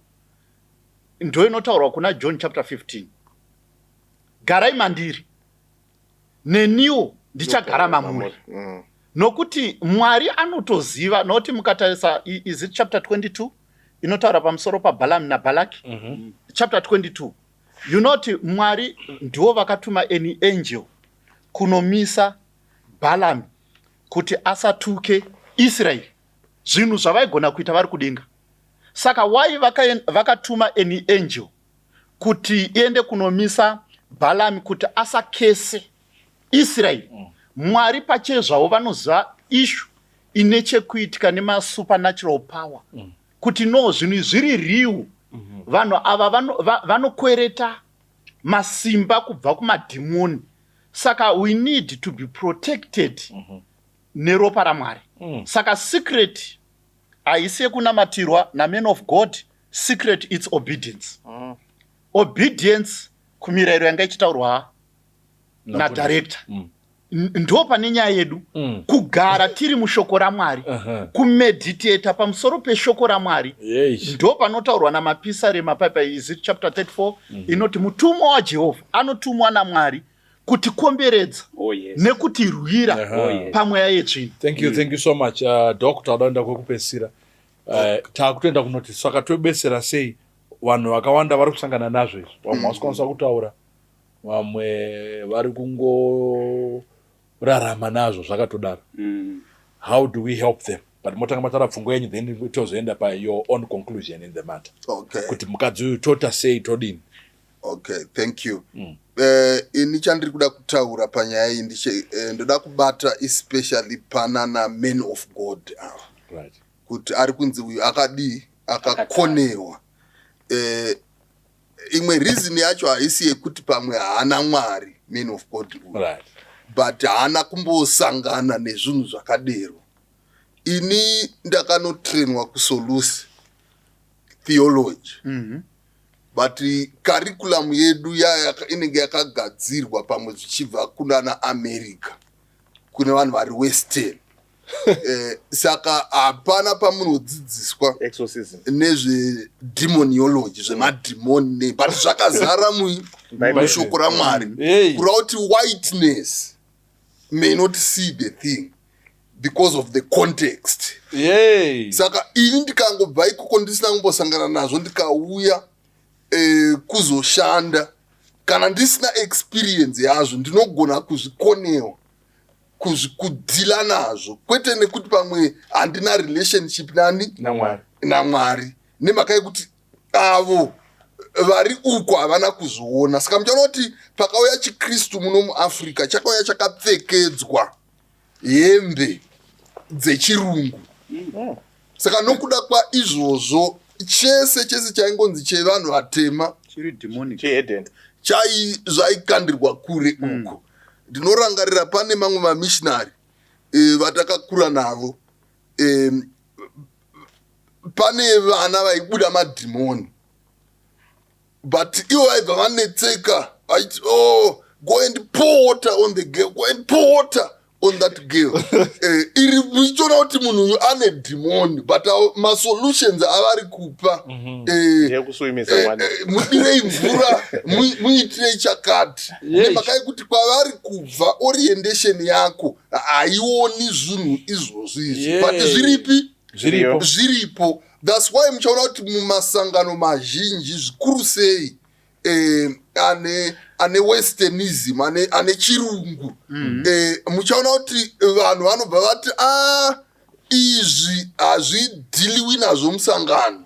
ndo inotaurwa kuna John chapter 15. Garai mandiri neniwo ndichagara mamuri. Nokuti Mwari anotoziva, nokuti mukatarisa is it chapter 22 inotaura pamusoro paBalaam naBalaki. Chapter 22 you know kuti Mwari ndiwo vakatuma any angel kunomisa Balaam kuti asatuke Israel zvinhu zvavaigona kuita vari kudenga. Saka why vakatuma any angel kuti iende kunomisa Balaam kuti asakese Israel. Mwari pachezvawo vanoziva issue ine chekuitika nemasupernatural power. Kuti no zvinhu zviri riu. Vanhu ava vanokwereta masimba kubva kumadhimoni. Saka we need to be protected neropa raMwari. Saka secret haisi yekunamatirwa namen of God. Secret it's obedience. Obedience kumirayiro yanga ichitaurwa nadirector. Ndo pane nyaya yedu kugara tiri mushoko raMwari, kumeditata pamusoro peshoko raMwari. Ndo panotaurwa namapisarema papa is it chapter 34 inoti mutumwa waJehovha anotumwa naMwari kuti komberedza nekutirwira pamweya yetsvina. Thank you so much Dr. Adanda kwekupesira. Takutoenda kunoti saka tobesera sei vanhu vakawanda vari kusangana nazvo izvi. Vamwe vasikwanisa kutaura, vamwe vari kungorarama nazvo zvakatodaro. How do we help them? But motanga matara pfungwa yenyu then tozoenda pa your own conclusion in the matter. Okay. Kuti mukadzi uyu tota sei todini. Okay, thank you. Ini chandiri kuda kutaura panyaya iyi ndoda kubata especially pana men of God. Right. Kuti ari kunzi uyu akakonewa. Imwe reason yacho haisi yekuti pamwe haana Mwari men of God. Right. But haana kumbosangana nezvinhu zvakadero. Ini ndakanotrainwa kuSolusi theology. But curriculum yedu inenge yakagadzirwa pamwe zvichibva kuna America, kune vanhu vari western. Saka hapana pamunodzidziswa nezve demoniology, zvemadhimoni, but zvakazara mushoko raMwari. Kura kuti whiteness may not see the thing because of the context. Saka ini ndikangobva ikoko ndisina kumbosangana nazvo ndikauya kuzoshanda, kana ndisina experience yazvo ndinogona kuzvikonewa, kudhila nazvo, kwete nekuti pamwe handina relationship naMwari, nemhaka yekuti avo vari uko havana kuzviona. Saka muchaona kuti pakauya chiKristu muno muAfrica chakauya chakapfekedzwa hembe dzechirungu. Saka nokuda kwaizvozvo chese chaingonzi chevanhu vatema zvaikandirwa kure uko. Ndinorangarira pane mamwe mamissionary vatakakura navo, pane vana vaibuda madhimoni, but ivo vaibva vanetseka vaiti, oh, go and pour water on the girl, go and pour water on that girl. Iri muchiona kuti munhu uyu ane dhimoni, but masolutions avari kupa mudirei mvura, muitirei chakati. Nemhaka yekuti kwavari kubva orientation yako haioni zvinhu izvozvo, but zviripo. That's why muchaona kuti mumasangano mazhinji zvikuru sei ane westernism, ane chirungu, muchaona kuti vanhu vanobva vati izvi hazvidhiliwi nazvo musangano,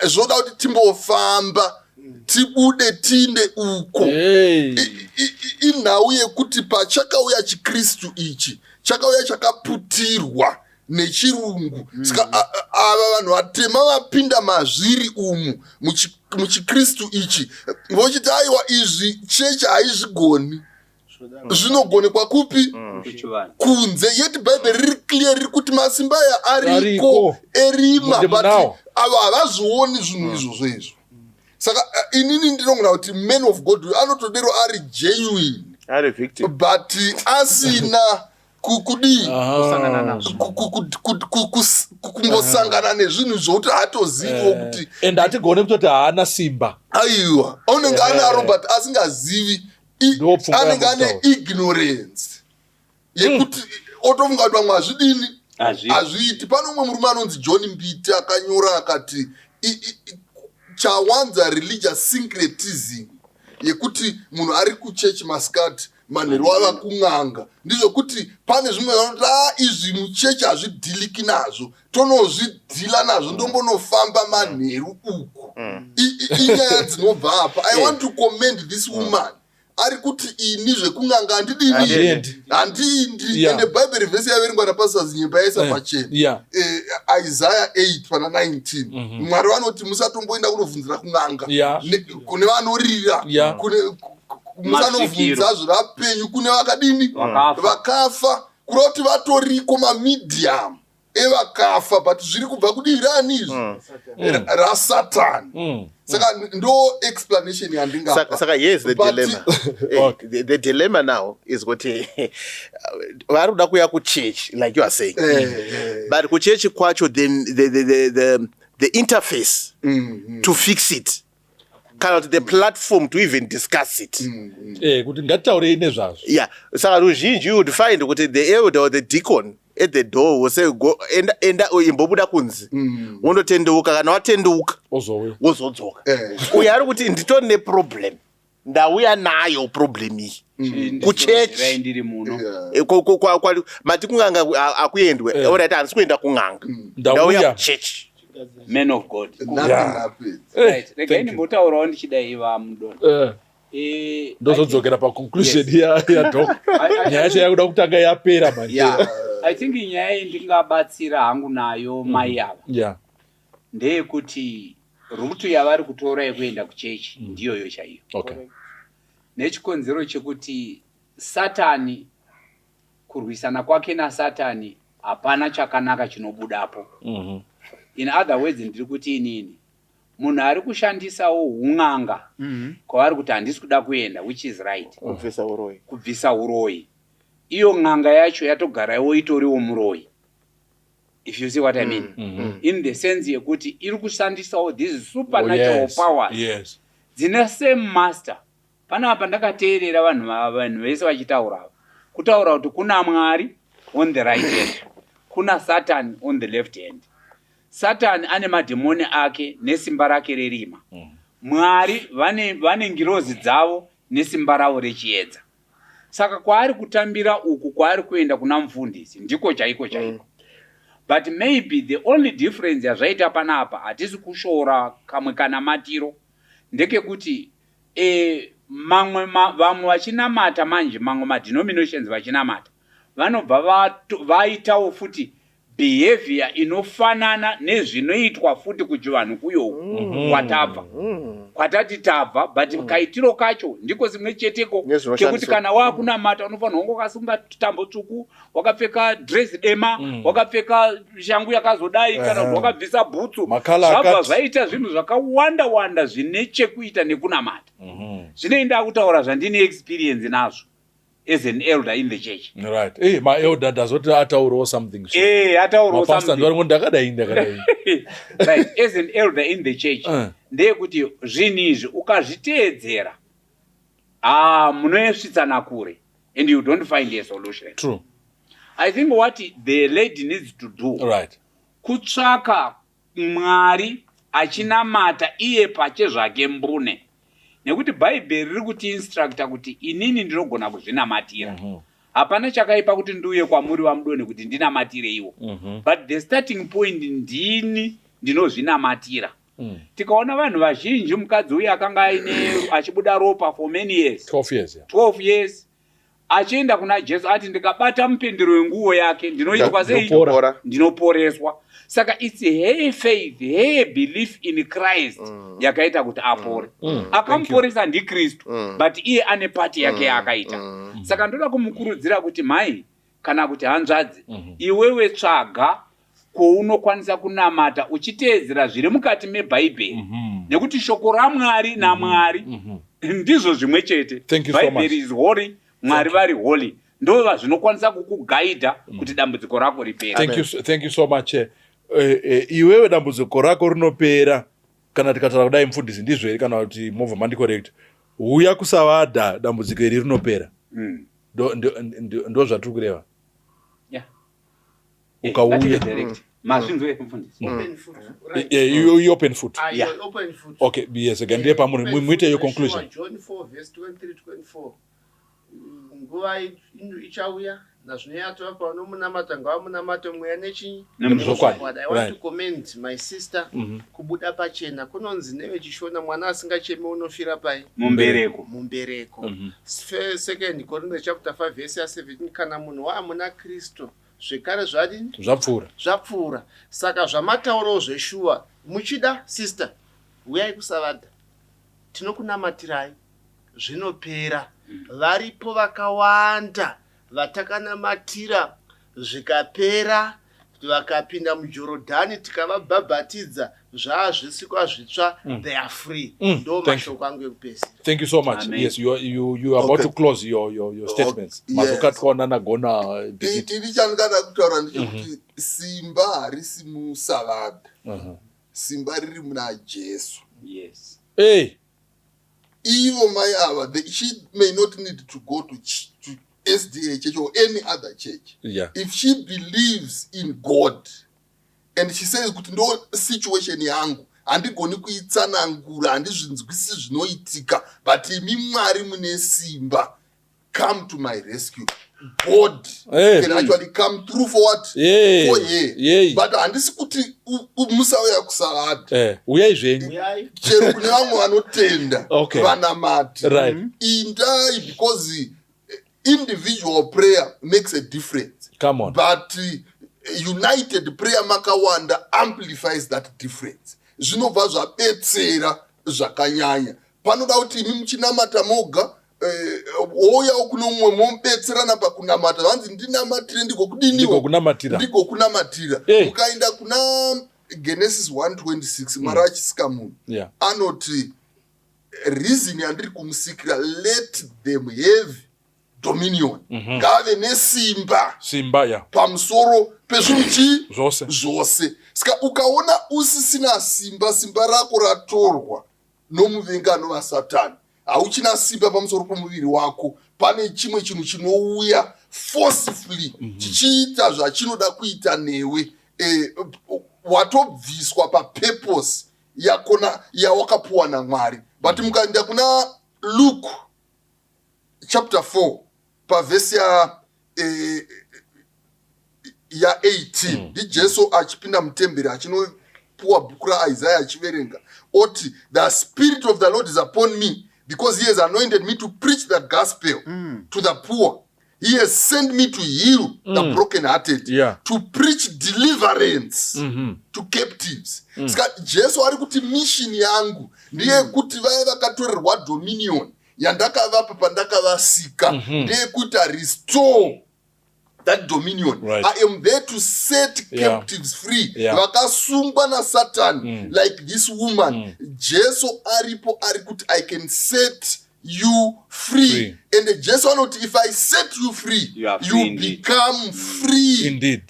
zvoda kuti timbofamba tibude tiinde uko. Inhau yekuti pachakauya chiKristu ichi chakauya chakaputirwa nechirungu. Saka ava vanhu vatema vapinda mazviri umu muchiKristu ichi vochiti aiwa izvi chechi haizvigoni, Zvinogonekwa kupi? Kunze. Yet Bible riri clear riri kuti masimba aya ariko erima, but ava havazvioni zvinhu izvozvo izvo. Saka inini ndinogona kuti men of God anotodero ari genuine, ari victim, but asina kudii kumbosangana nezvinhu zvokuti hatoziviwo kuti and hatigone kutoti haana simba. Aiwa, unenge anaro but asingazivi, anenge ane ignorance yekuti otofunga kuti vamwe hazvidini hazviiti. Pane umwe murume anonzi John Mbiti akanyora akati chawanza religious syncretism yekuti munhu ari kuchechi masikati manheru ava kun'anga ndizvokuti pane zvimwe vanoti izvi muchechi hazvidhiliki nazvo, tonozvidhila nazvo ndombonofamba manheru uku. Inyaya dzinobva apa. I want to commend this woman. Ari kuti ini zvekun'anga handindi. Ende Bible vhesi yaverengwa napasasi nyimba yaisa pachena, Isaiah 8 pana 19. Mwari vanoti musatomboenda kunobvunzira kun'anga kune vanorira, musanobvunza zvirapenyu kune vakadini vakafa, kureva kuti vatoriko mamedium evakafa, but zviri kubva kudirani izvi rasatani. Saka ndo explanation yandingapa. Saka here's the dilemma. The dilemma now is kuti vari kuda kuya kuchurch like you are saying, but kuchurch kwacho the interface to fix it, kana kuti the platform to even discuss it, kuti ngatitaurei nezvazvo. Yeah, saka ruzhinji you would find kuti the elder or the deacon at the door will say go enda imbobuda kunzi wondotendeuka, kana watendeuka wozodzoka. Uyu ari kuti nditori neproblem, ndauya nayo problem iyi kuchechi mati kun'anga akuendwe, orati handisi kuenda kun'anga, ndauya kuchechi. Men of God. Regai ndimbotaurawo ndichidaiva mudono. Ndozodzokera paconclusion yadhoc. Nyaya yacho yakuda kutanga yapera manje. I think nyaya iyi ndingabatsira hangu nayo mai ava ndeyekuti rutu yavari kutora yekuenda kuchechi ndiyoyo chaiyo. Nechikonzero chekuti Satani, kurwisana kwake naSatani hapana chakanaka chinobudapo. In other words, ndiri kuti inini munhu ari kushandisawo hun'anga kwavari kuti handisi kuda kuenda, which is right, kubvisa uroyi. Iyo n'anga yacho yatogarawo itoriwo muroyi, if you see what I mean. In the sense yekuti iri kushandisawo these supernatural powers dzine same master. Pana apa ndakateerera vanhu vese vachitaura kutaura kuti kuna Mwari on the right hand, kuna Satan on the left hand. Satan ane madhimoni ake nesimba rake rerima. Mwari vane ngirozi dzavo nesimba ravo rechiedza. Saka kwaari kutambira uku, kwaari kuenda kuna mufundisi ndiko chaiko. But maybe the only difference yazvaita panapa, hatisi kushora kamwe kana matiro, ndekekuti vamwe vachinamata manje, mamwe madenominations vachinamata vanobva vaitawo futi behavior inofanana nezvinoitwa futi kuchivanhu kuyoku kwatati tabva, but kaitiro kacho ndiko zimwe cheteko chekuti kana wakunamata unofanira kunge wakasunga tambo tsvuku, wakapfeka dress dema, wakapfeka shangu yakazodai, kana kuti wakabvisa bhutsu, zvabva zvaita zvinhu zvakawanda zvine chekuita nekunamata. Zvinoenda kutaura zvandine experience nazvo as an elder in the church. Right. My elder does not atauro something. Atauro something. Right. As an elder in the church, ndeyekuti zvinhu izvi ukazviteedzera munoyesvitsana kure and you don't find a solution. True. I think what the lady needs to do, kutsvaka Mwari achinamata iye pache zvake mbune. Nekuti Bible riri kuti instructa kuti inini ndinogona kuzvinamatira. Hapana chakaipa kuti ndiuye kwamuri wamudoni kuti ndinamatire iwo. But the starting point ndini ndinozvinamatira. Tikaona vanhu vazhinji, mukadzi uyu akanga achibuda ropa for many years. 12 years. 12 years. achienda kuna Jesu ati ndikabata mupendero wenguo yake ndinoitwa sei? Ndinoporeswa. Saka it's her faith, her belief in Christ yakaita kuti apore. Akamuporesa ndiKristu, but iye ane pati yake yakaita. Saka ndoda kumukurudzira kuti mai kana kuti hanzvadzi, iwewe tsvaga kounokwanisa kunamata uchiteedzera zviri mukati mebhaibheri, nekuti shoko raMwari naMwari ndizvo zvimwe chete. Bhaibheri is holy, Mwari vari holy. Ndova zvinokwanisa kukugaidha kuti dambudziko rako ripere. Thank you so much. Iwewe dambudziko rako rinopera kana tikataura kudai mufundisi, ndizvo here kana kuti movha mandi correct, uya kusavadha dambudziko iri rinopera. Ndo zvatiri kureva. Ukauya mazvinzwe mufundisi. Open foot. Okay, yes, again ndiye pamuri muite your conclusion. John 4:23-24. Nguva ichauya nazvinoyatova panomunamata ngavamunamata mweya nechinyi nemuzvokwadi. I want to commend my sister kubuda pachena. Kunonzi nevechishona mwana asingachemi unofira pai? Mumbereko. Second Corinthians chapter 5 verse 17, kana munhu waamuna Kristu zvekare zvadini? Zvapfuura. Saka zvamataurawo zveshuwa muchida sister, uyai kusavadha, tinokunamatirai, zvinopera. Varipo vakawanda vatakanamatira zvikapera, vakapinda muJorodhani tikavabhabhatidza, zvaazvisikwa zvitsva, they are free. Ndo mashoko angu ekupesa. Thank you so much. Amen. Yes, you are about to close your statements. Mazokatwana nagona tiri chandikada kutaura ndechekuti simba harisi musavadha. Simba riri muna Jesu. Yes. Hey. Ivo mai ava, she may not need to go to SDA church or any other church. Yeah. If she believes in God and she says kuti ndo situation yangu handigoni kuitsanangura, handizvinzwisi zvinoitika, but imi Mwari mune simba, come to my rescue. God can actually come through for what? For ye. But handisi kuti musauya kusavadha. Uyai zvenyu. Chero kune vamwe vanotenda vanamati. Right. Indai, because individual prayer makes a difference. Come on. But united prayer makawanda amplifies that difference. Zvinobva zvabetsera zvakanyanya. Panoda kuti imi muchinamata moga, ouyawo kuno mumwe momubetserana pakunamata, vanzi ndinamatire ndigokunamatira. Mukaenda kuna Genesis 1:26, Mwari achisika munhu, anoti reason yandiri kumusikira, let them have dominion. Ngave nesimba pamusoro pezvinhu zvose. Saka ukaona usisina simba rako ratorwa nomuvengi anova Satani, hauchina simba pamusoro pomuviri wako, pane chimwe chinhu chinouya forcefully chichiita zvachinoda kuita newe. Watobviswa papurpose yakona yawakapuwa naMwari. But mukaenda kuna Luke chapter 4 pavhesi ya 18, ndi Jesu achipinda mutemberi achinopuwa bhuku raIsaiah achiverenga, oti the spirit of the Lord is upon me, because he has anointed me to preach the gospel to the poor. He has sent me to heal the brokenhearted, to preach deliverance to captives. Saka Jesu ari kuti mission yangu ndiye kuti vaya vakatorerwa dominion yandakavapa pandakavasika, ndiye kuti restore that dominion. Right. I am there to set captives free. Vakasungwa na Satan, like this woman. Jesu aripo ari kuti I can set you free. And Jesus anoti, if I set you free, you become free indeed.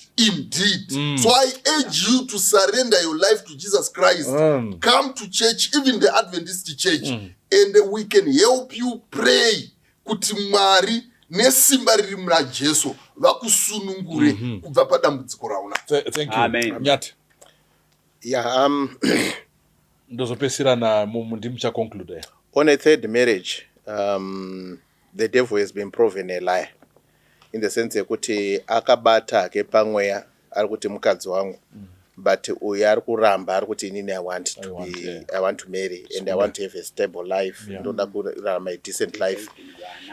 So I urge you to surrender your life to Jesus Christ. Come to church, even the Adventist church, and we can help you pray kuti Mwari nesimba riri muna Jesu vakusunungure kubva padambudziko rauna. Thank you. Amen. Nyati. Yeah, ndozopesera na mundimu cha conclude. On a third marriage, the devil has been proven a liar, in the sense kuti akabata ke pamweya ari kuti mukadzi wangu, but uyu ari kuramba ari kuti inini I want to marry and I want to have a stable life, ndoda kurarama a decent life.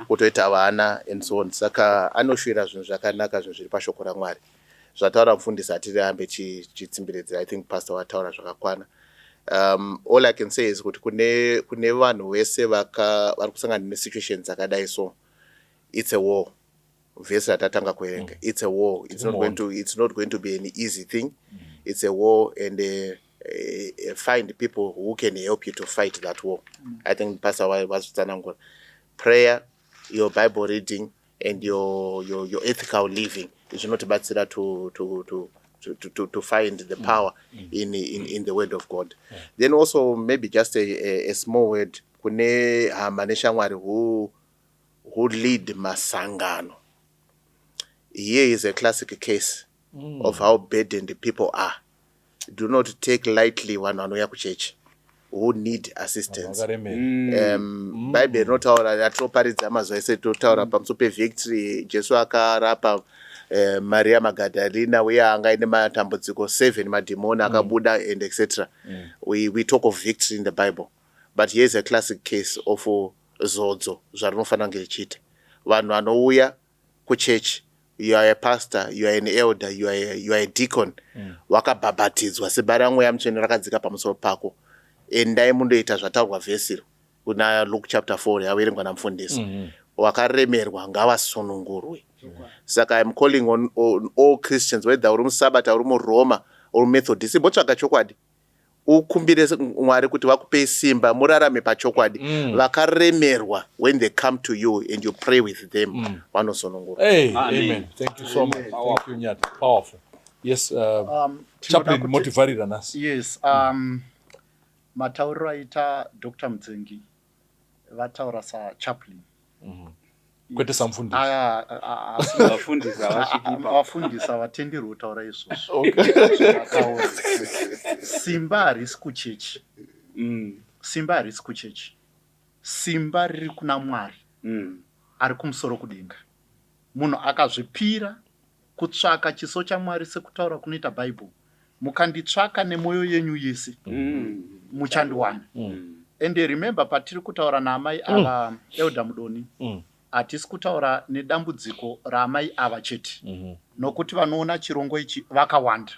kutoita vana and so on. Saka anoshuvira zvinhu zvakanaka zvinhu zviri pashoko raMwari. Zvataura mufundisi hatiri hambe chitsimbiridza. I think pastor wataura zvakakwana. All I can say is kuti kune vanhu vese vari kusangana nesituation dzakadai so it's a war. Vhesi ratatanga kuerenga. It's a war. It's not going to be an easy thing. It's a war, and find people who can help you to fight that war. I think Pastor was saying prayer, your Bible reading, and your ethical living is not bad to find the power in the Word of God. Then also maybe just a small word. Kune hamanesha mwari who lead masangano. Here is a classic case of how burdened the people are. Do not take lightly one anoya kuchechi who need assistance. Bible notaura yatoparidza mazuva ese totaura pamusoro pevictory Jesu akarapa Maria Magdalena uye anga ine matambudziko 7 madhimoni akabuda and etc. We talk of victory in the Bible, but here is a classic case of zodzo zvarinofana kunge richiita. Vanhu vanouya kuchechi, you are a pastor, you are an elder, you are a deacon, wakabhabhatidzwa sebara mweya mutsvene rakadzika pamusoro pako, endai mundoita zvataurwa vhesi kuna Luke chapter 4 yaverengwa namufundisi. Wakaremerwa ngavasunungurwe. Saka I'm calling on all Christians, whether uri muSabata, uri muRoma, or Methodist, botsvaga chokwadi, ukumbire Mwari kuti vakupe simba murarame pachokwadi. Vakaremerwa, when they come to you and you pray with them, vanosunungurwa. Amen. Thank you so much. Thank you, Nyati. Powerful. Yes, chaplain motivarira nasi. Yes, matauriro aita Dr. Mudzengi vataura sachaplain. Kwete samfundisi. Vafundisi havatenderwi kutaura izvozvo. Simba harisi kuchechi. Simba harisi kuchechi. Simba riri kuna Mwari ari kumusoro kudenga. Munhu akazvipira kutsvaka chiso chaMwari sekutaura kunoita Bible, mukanditsvaka nemwoyo yenyu yese, muchandiwana. And remember, patiri kutaura naamai ava Elder Mudoni, hatisi kutaura nedambudziko raamai ava chete, nokuti vanoona chirongo ichi vakawanda.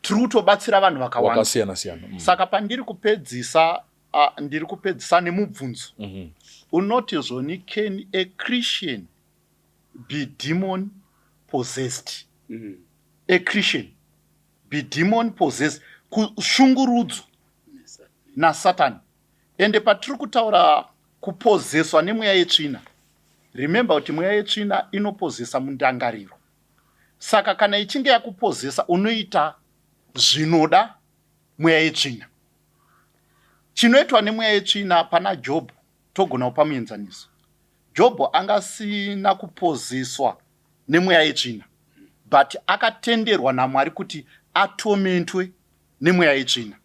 Tiri kutobatsira vanhu vakawanda. Saka pandiri kupedzisa, ndiri kupedzisa nemubvunzo. Unoti zvoni, can a Christian be demon possessed? A Christian be demon possessed, kushungurudzwa naSatani. Ende patiri kutaura kupozeswa nemweya yetsvina, remember kuti mweya yetsvina inopozesa mundangariro. Saka kana ichinge yakupozesa, unoita zvinoda mweya yetsvina. Chinoitwa nemweya yetsvina pana Job togona kupa muenzaniso. Job angasina kupozeswa nemweya yetsvina, but akatenderwa naMwari kuti atomentwe nemweya yetsvina.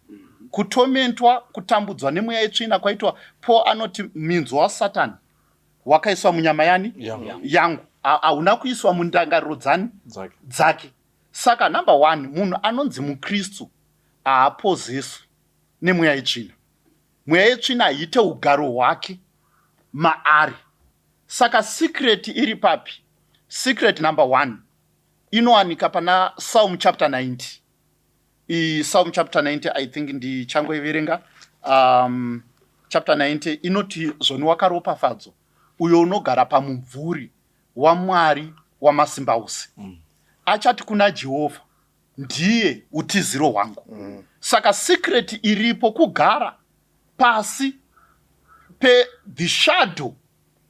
Kutomentwa, kutambudzwa nemweya yetsvina kwaitwa, Paul anoti minzwa waSatani wakaiswa munyama yangu, hauna kuiswa mundangariro dzake. Saka number 1, munhu anonzi muKristu haapozeswi nemweya yetsvina. Mweya yetsvina haite ugaro hwake maari. Saka secret iri papi? Secret number 1 inowanika pana Psalm chapter 90. Psalm chapter 90, I think ndichangoiverenga. Chapter 90 inoti zvoni wakaropafadzwa uyo unogara pamumvuri waMwari wamasimba ose. Achati kuna Jehovha, ndiye utiziro hwangu. Saka secret iripo kugara pasi pe the shadow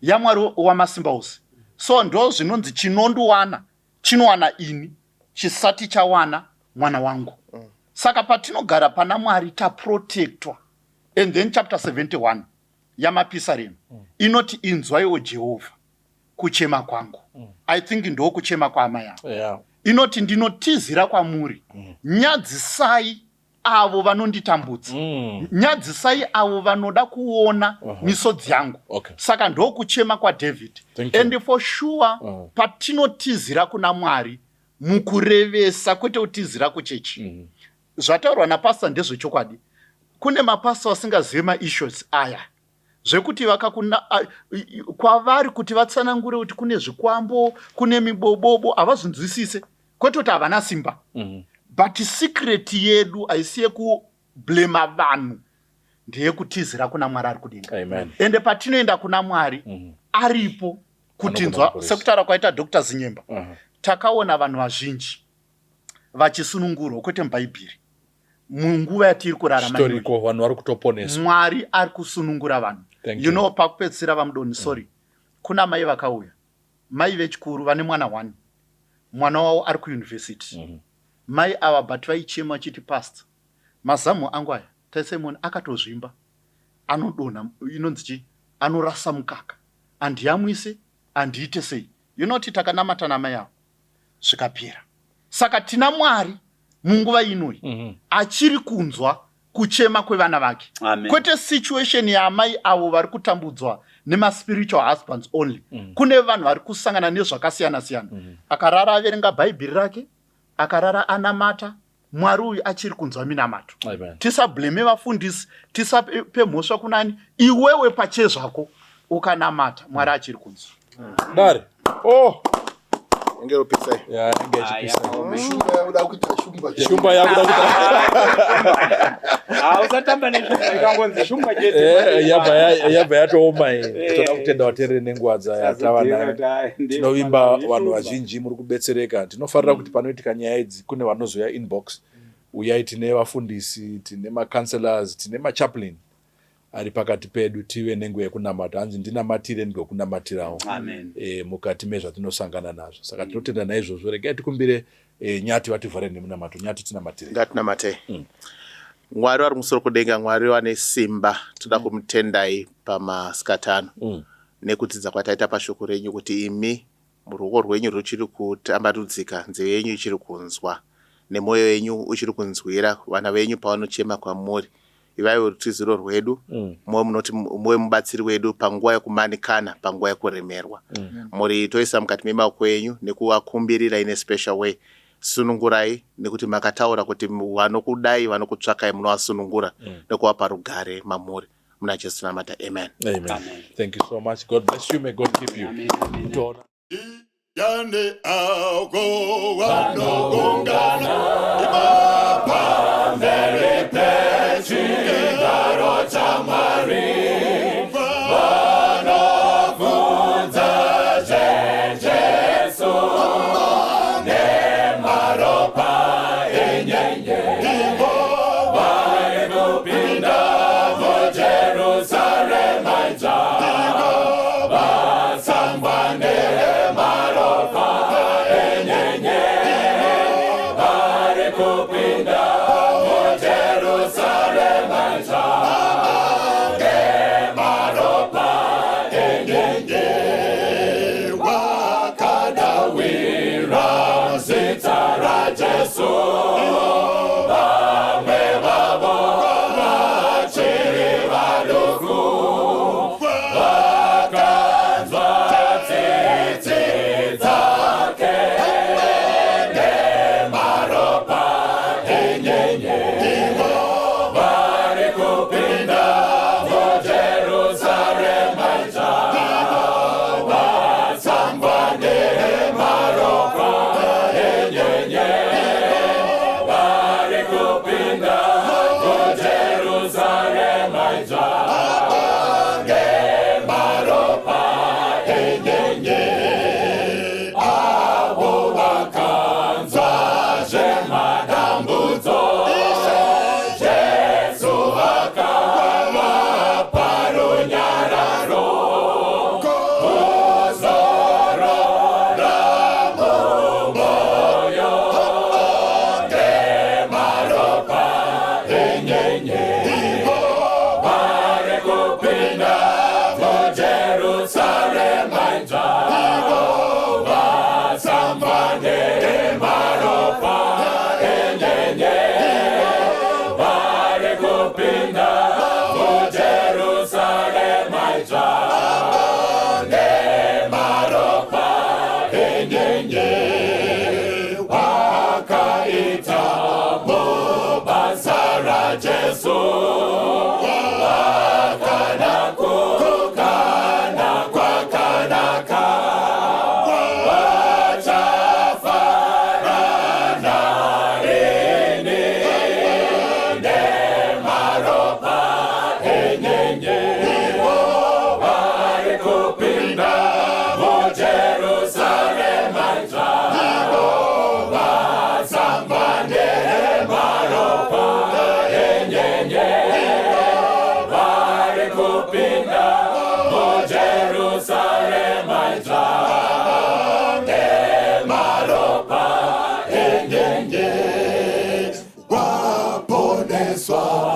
yaMwari wamasimba ose. So ndo zvinonzi chinondowana chinowana ini chisati chawana mwana wangu. Saka patinogara pana Mwari taprotectwa. And then chapter 71 yamapisaremu inoti, inzwaiwo Jehovha kuchema kwangu. I think ndo kuchema kwaamai avo. Inoti, ndinotizira kwamuri, nyadzisai avo vanonditambudza, nyadzisai avo vanoda kuona misodzi yangu. Saka ndo kuchema kwaDavid. And for sure patinotizira kuna Mwari mukurevesa, kwete kutizira kuchechi. Zvataurwa napastor ndezvechokwadi. Kune mapastor asingazivi maissues aya. zvekuti kwavari kuti vatsanangure kuti kune zvikwambo, kune mibobobo, havazvinzwisise, kwete kuti havana simba. But secret yedu haisi yekublema vanhu, ndeyekutizira kuna Mwari ari kudenga. Ende patinoenda kuna Mwari aripo kutinzwa, sekutaura kwaita Dr. Zinyemba. Takaona vanhu vazhinji vachisunungurwa, kwete muBhaibheri, munguva yatiri kurarama. Vanhu vari kutoponeswa. Mwari ari kusunungura vanhu. You know, pakupedzisira vamudoni, sorry, kuna mai vakauya, mai vechikuru vane mwana 1, mwana wavo ari kuyunivhesiti. Mai ava but vaichema chiti pastor, mazamu angu aya taisai munhu akatozvimba, anodonha, inonzi chi, anorasa mukaka, andiyamwise, andiite sei. You know, takanamata namai avo zvikapera. Saka tina Mwari munguva inoi achiri kunzwa kuchema kwevana vake. Kwete situation yamai avo vari kutambudzwa nemaspiritual husbands only. Kune vanhu vari kusangana nezvakasiyana siyana. Akarara averenga Bhaibheri rake, akarara anamata, Mwari uyu achiri kunzwa minamato. Tisableme vafundisi, tisape mhosva kunani, iwewe pachezvako ukanamata, Mwari achiri kunzwa. Dare. Ngero pisa. Shumba yakuda kuita shumba. Shumba yakuda kuita. Usatamba nezvimba ikangonzi shumba chete. Yabva yatooma. Toda kutenda vateereri nenguva dzatava nayo. Tinovimba vanhu vazhinji muri kubetsereka. Tinofarira kuti panoitika nyaya idzi kune vanozoya inbox. Uyai tine vafundisi, tine macounselors, tine machaplain ari pakati pedu, tive nenguva yekunamata. Hanzi ndinamatire ndigokunamatirawo mukati mezvatinosangana nazvo. Saka tinotenda naizvozvo, regai tikumbire Nyati vativhare nemunamato. Nyati tinamatire. Ngatinamate. Mwari ari musoro kudenga, Mwari wane simba, toda kumutendai pamasikatano nekudzidza kwataita pashoko renyu, kuti imi muruoko rwenyu ruchiri kutambanudzika, nzeve yenyu ichiri kunzwa, nemwoyo wenyu uchiri kunzwira vana venyu pavanochema kwamuri. Ivaiwo rutiziro rwedu, muwe mubatsiri wedu panguva yekumanikana, panguva yekuremerwa. Muri toisa mukati memaoko enyu nekuvakumbirira in a special way. Sunungurai nekuti makataura kuti vanokudai, vanokutsvakai munovasunungura nekuvapa rugare mamuri. Muna Jesu namata. Amen. Amen. Thank you so much. God bless you. May God keep you. Yande auko wanogongana imapambere pechi garo chamari vanofunza jejesu nemaropa enyenye ivo varikupinda vo Jerusalema ija vasambane poneswa